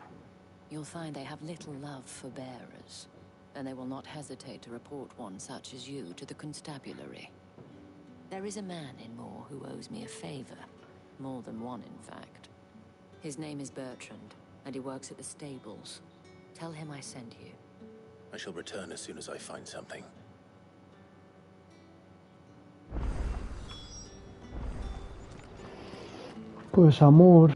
You'll find they have little love for bearers, and they will not hesitate to report one such as you to the constabulary. There is a man in Moor who owes me a favor. More than one, in fact. His name is Bertrand, and he works at the stables. Tell him I sent you. I shall return as soon as I find something. Pues amor.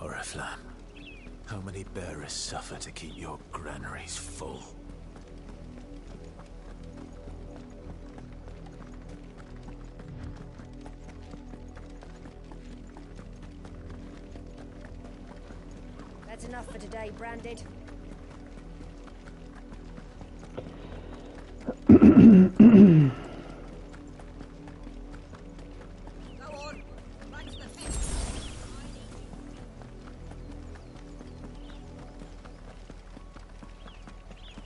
Oriflamme, how many bearers suffer to keep your granaries full? That's enough for today, Branded.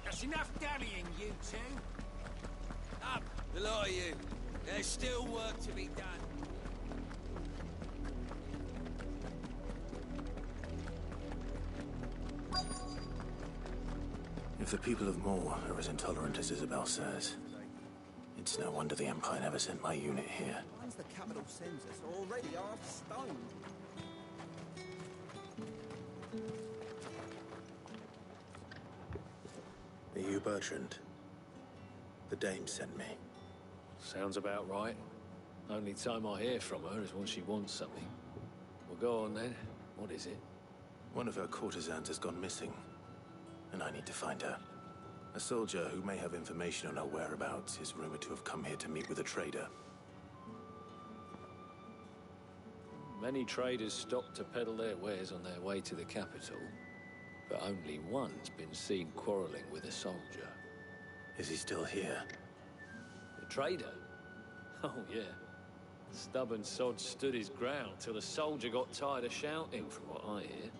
That's enough dallying, you two. Up, the lot of you. There's still work to be done. If the people of Moor are as intolerant as Isabel says, it's no wonder the Empire never sent my unit here. Mine's the capital census, already half stoned. Are you Bertrand? The dame sent me. Sounds about right. Only time I hear from her is when she wants something. Well, go on then. What is it? One of her courtesans has gone missing, and I need to find her. A soldier who may have information on her whereabouts is rumored to have come here to meet with a trader. Many traders stop to peddle their wares on their way to the capital, but only one's been seen quarreling with a soldier. Is he still here? The trader? Oh, yeah. Stubborn sod stood his ground till the soldier got tired of shouting, from what I hear.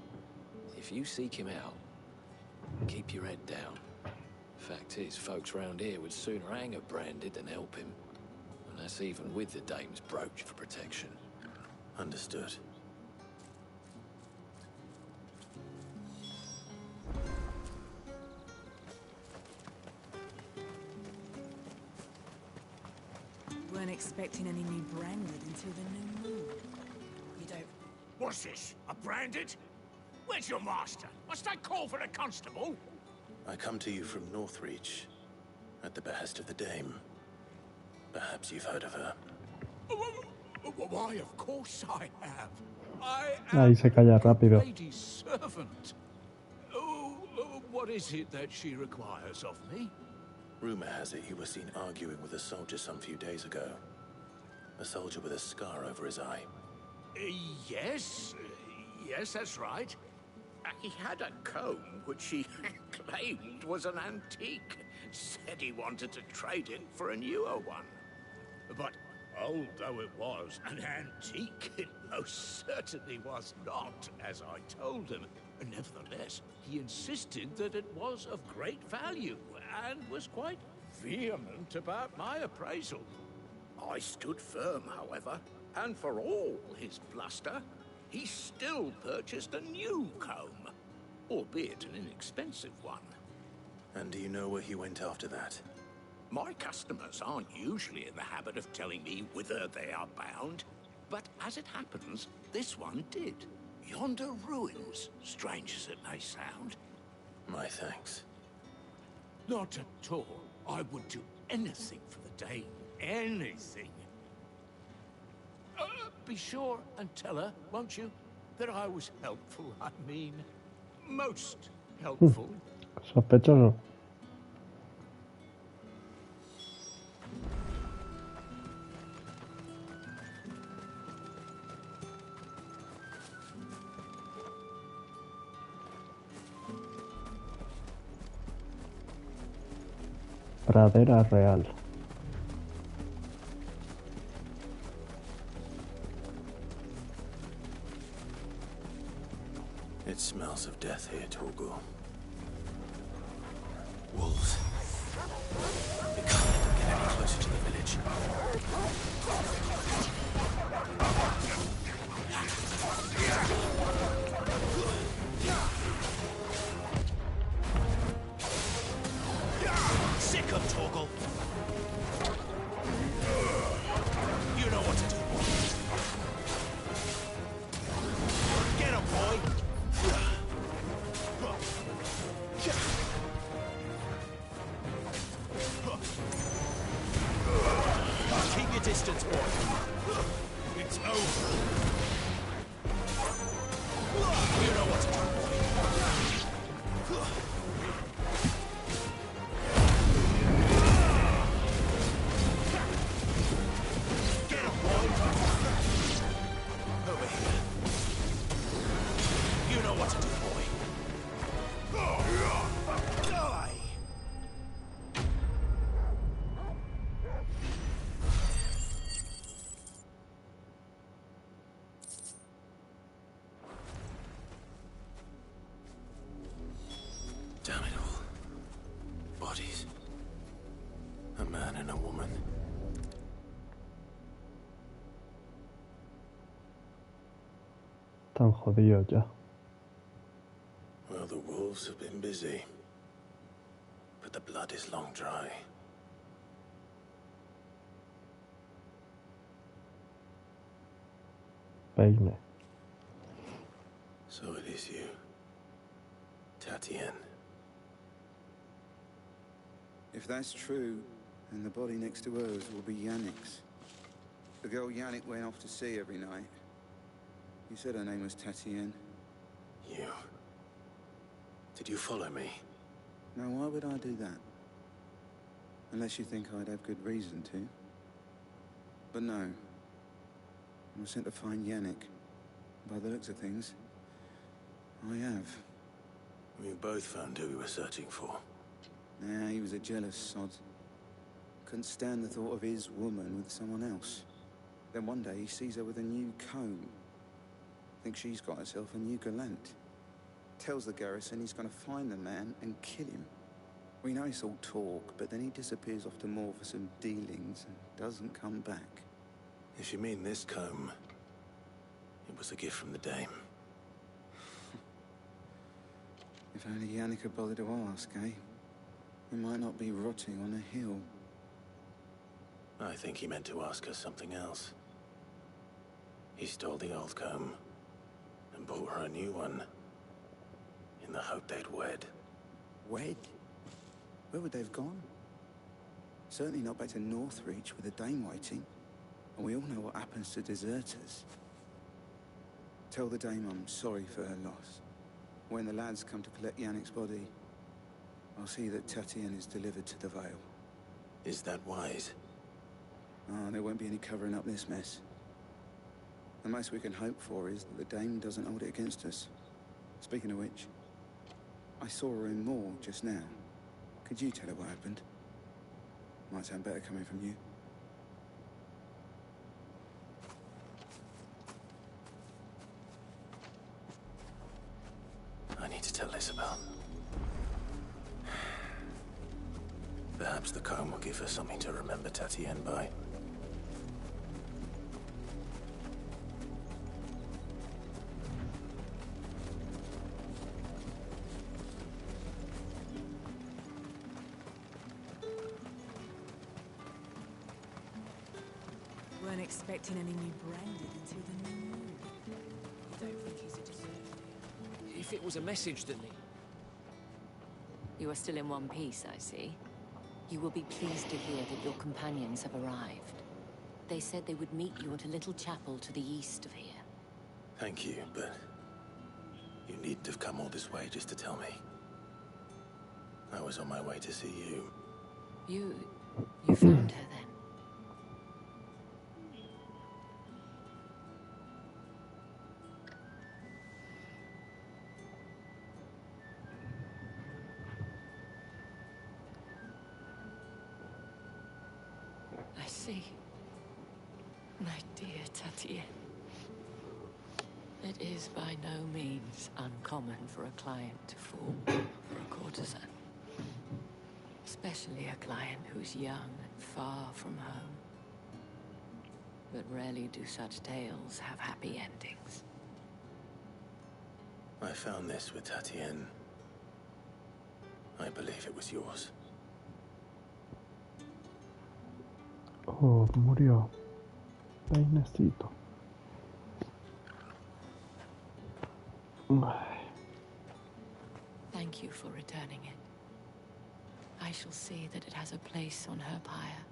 If you seek him out, keep your head down. Fact is, folks round here would sooner hang a Branded than help him. And that's even with the dame's brooch for protection. Understood. Weren't expecting any new Branded until the new moon. You don't... What's this? A Branded? Where's your master? Must I call for the constable? I come to you from Northreach, at the behest of the dame. Perhaps you've heard of her. Why, of course I have. I Ahí se calla rápido. lady's servant. What is it that she requires of me? Rumor has it you were seen arguing with a soldier some few days ago. A soldier with a scar over his eye. Yes, that's right. He had a comb which he claimed was an antique. Said he wanted to trade it for a newer one. But old though it was, an antique it most certainly was not, as I told him. Nevertheless, he insisted that it was of great value, and was quite vehement about my appraisal. I stood firm, however, and for all his bluster, he still purchased a new comb, albeit an inexpensive one. And do you know where he went after that? My customers aren't usually in the habit of telling me whither they are bound, but as it happens, this one did. Yonder ruins, strange as it may sound. My thanks. Not at all. I would do anything for the Dame. Anything. Be sure and tell her, won't you, that I was helpful. I mean, most helpful. Sospechoso. Pradera Real. It smells of death here, Torgal. Wolves. We can't let them get any closer to the village. Sick of Torgal. You know what to do. Get him, boy. Keep your distance, boy. It's over. You know what to do, boy. Get him, boy. Over here. You know what to do, boy. Die. Damn it all. Bodies. A man and a woman. Tan jodidos ya. Well, the wolves have been busy. But the blood is long dry. Peine. So it is you. Tatienne. If that's true, then the body next to hers will be Yannick's. The girl Yannick went off to see every night. You said her name was Tatienne. You. Did you follow me? Now, why would I do that? Unless you think I'd have good reason to. But no. I was sent to find Yannick. By the looks of things, I have. We both found who we were searching for. Nah, he was a jealous sod. Couldn't stand the thought of his woman with someone else. Then one day he sees her with a new comb. Thinks she's got herself a new gallant. Tells the garrison he's gonna find the man and kill him. We know it's all talk, but then he disappears off to Moor for some dealings and doesn't come back. If you mean this comb, it was a gift from the Dame. If only Yannick had bothered to ask, eh? He might not be rotting on a hill. I think he meant to ask her something else. He stole the old comb and bought her a new one in the hope they'd wed. Wed? Where would they have gone? Certainly not back to Northreach with a Dame waiting. And we all know what happens to deserters. Tell the Dame I'm sorry for her loss. When the lads come to collect Yannick's body, I'll see that Tatienne is delivered to the Vale. Is that wise? Ah, there won't be any covering up this mess. The most we can hope for is that the Dame doesn't hold it against us. Speaking of which, I saw her in Moor just now. Could you tell her what happened? Might sound better coming from you. I need to tell Isabel. Perhaps the comb will give her something to remember Tatienne by. Weren't expecting any new branded until the new moon. You don't think he's a if it was a message that You are still in one piece, I see. You will be pleased to hear that your companions have arrived. They said they would meet you at a little chapel to the east of here. Thank you, but you needn't have come all this way just to tell me. I was on my way to see you. You found her then? I see. My dear Tatienne. It is by no means uncommon for a client to fall for a courtesan. Especially a client who's young and far from home. But rarely do such tales have happy endings. I found this with Tatienne. I believe it was yours. Oh, murió. Peinecito. Thank you for returning it. I shall see that it has a place on her pyre.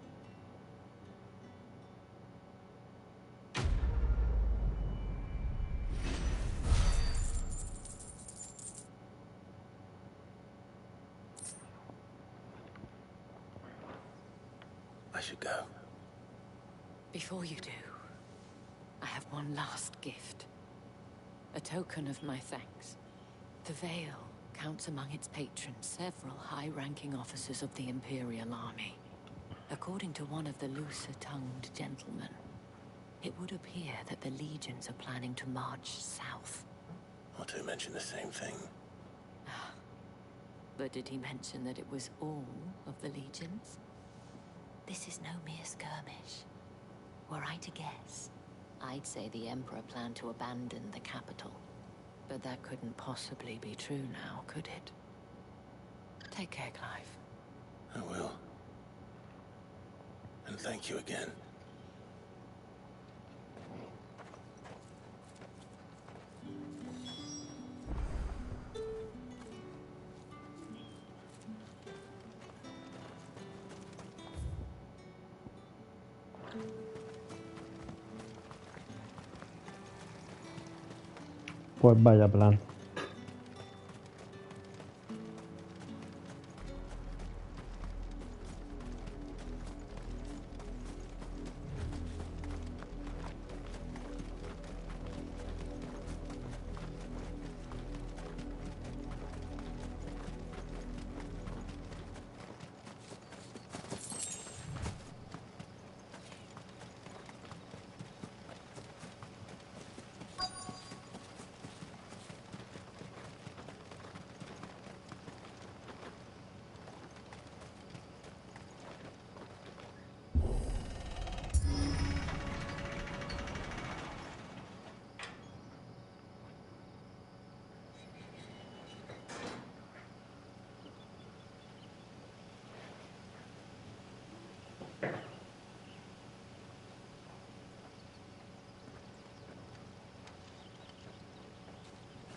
I should go. Before you do, I have one last gift. A token of my thanks. The Veil counts among its patrons several high-ranking officers of the Imperial Army. According to one of the looser-tongued gentlemen, it would appear that the legions are planning to march south. Otto mentioned the same thing. But did he mention that it was all of the legions? This is no mere skirmish. Were I to guess, I'd say the Emperor planned to abandon the capital. But that couldn't possibly be true now, could it? Take care, Clive. I will. And thank you again. Pues vaya plan.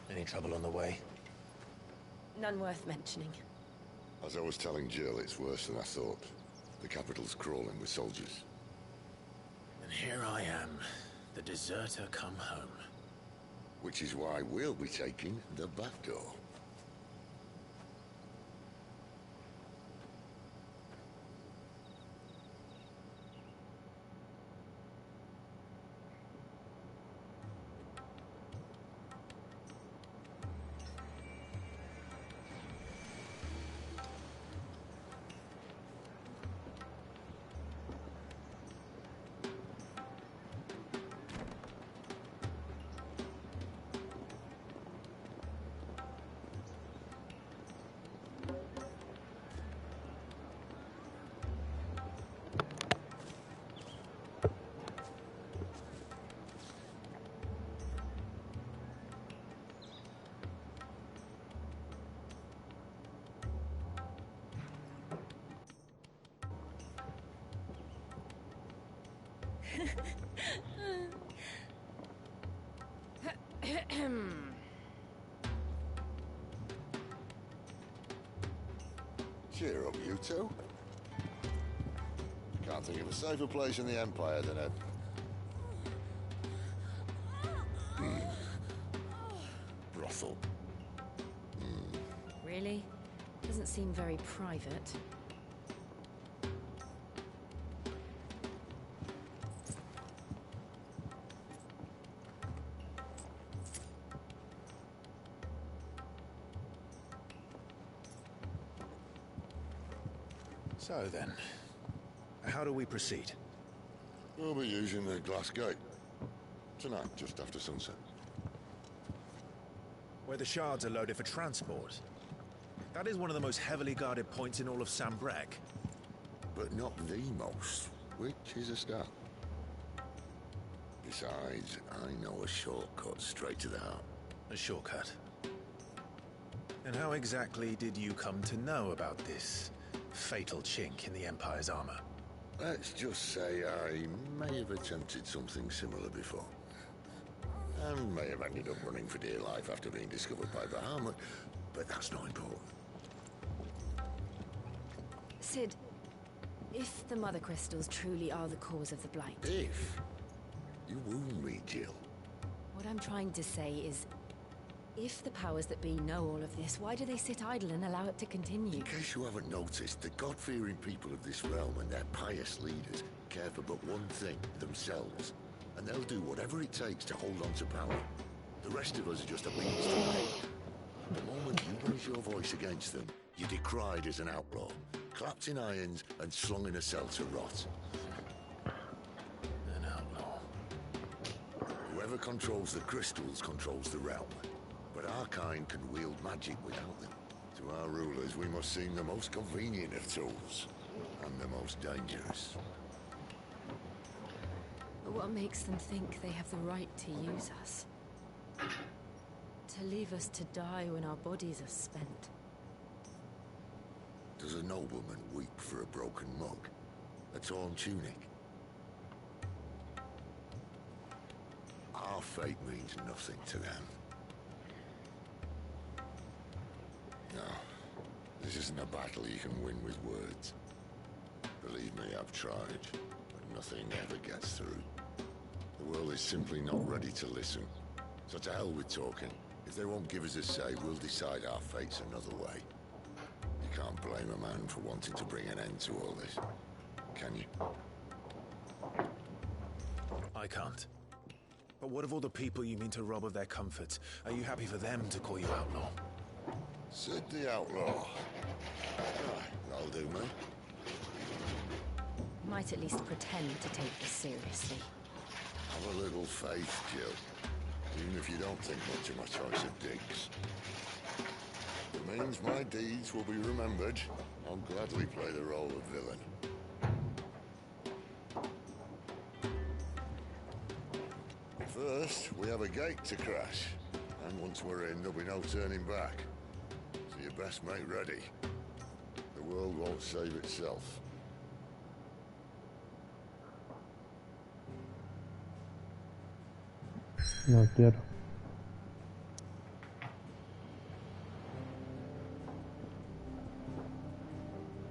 Any trouble on the way? None worth mentioning. As I was telling Jill, it's worse than I thought. The capital's crawling with soldiers. And here I am, the deserter come home. Which is why we'll be taking the back door. Cheer up, you two. Can't think of a safer place in the Empire than a... brothel. Really? Doesn't seem very private. So then, how do we proceed? We'll be using the glass gate. Tonight, just after sunset. Where the shards are loaded for transport. That is one of the most heavily guarded points in all of Sambrek. But not the most, which is a start. Besides, I know a shortcut straight to the heart. A shortcut? And how exactly did you come to know about this fatal chink in the Empire's armor? Let's just say I may have attempted something similar before. And may have ended up running for dear life after being discovered by Bahamut, but that's not important. Sid, if the Mother Crystals truly are the cause of the Blight... If? You wound me, Jill. What I'm trying to say is, if the powers that be know all of this, why do they sit idle and allow it to continue? In case you haven't noticed, the God-fearing people of this realm and their pious leaders care for but one thing, themselves. And they'll do whatever it takes to hold on to power. The rest of us are just a means to an end. The moment you raise your voice against them, you're decried as an outlaw, clapped in irons and slung in a cell to rot. An outlaw. Whoever controls the crystals controls the realm. But our kind can wield magic without them. To our rulers, we must seem the most convenient of tools, and the most dangerous. But what makes them think they have the right to use us? To leave us to die when our bodies are spent? Does a nobleman weep for a broken mug? A torn tunic? Our fate means nothing to them. No, this isn't a battle you can win with words. Believe me, I've tried, but nothing ever gets through. The world is simply not ready to listen. So to hell with talking. If they won't give us a say, we'll decide our fates another way. You can't blame a man for wanting to bring an end to all this, can you? I can't. But what of all the people you mean to rob of their comforts? Are you happy for them to call you outlaw? Sid the outlaw. That'll do, man. Might at least pretend to take this seriously. Have a little faith, Jill. Even if you don't think much of my choice of digs. It means my deeds will be remembered. I'll gladly play the role of villain. First, we have a gate to crash. And once we're in, there'll be no turning back. So you best make ready. The world won't save itself. No quiero.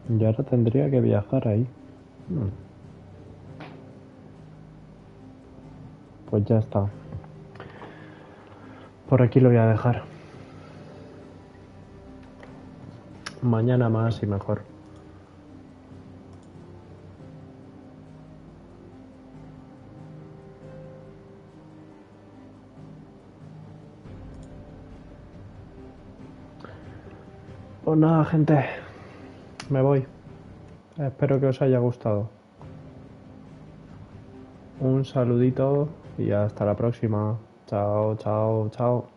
Y ahora tendría que viajar ahí. Pues ya está. Por aquí lo voy a dejar. Mañana más y mejor. Pues nada, gente. Me voy. Espero que os haya gustado. Un saludito y hasta la próxima. Chao, chao, chao.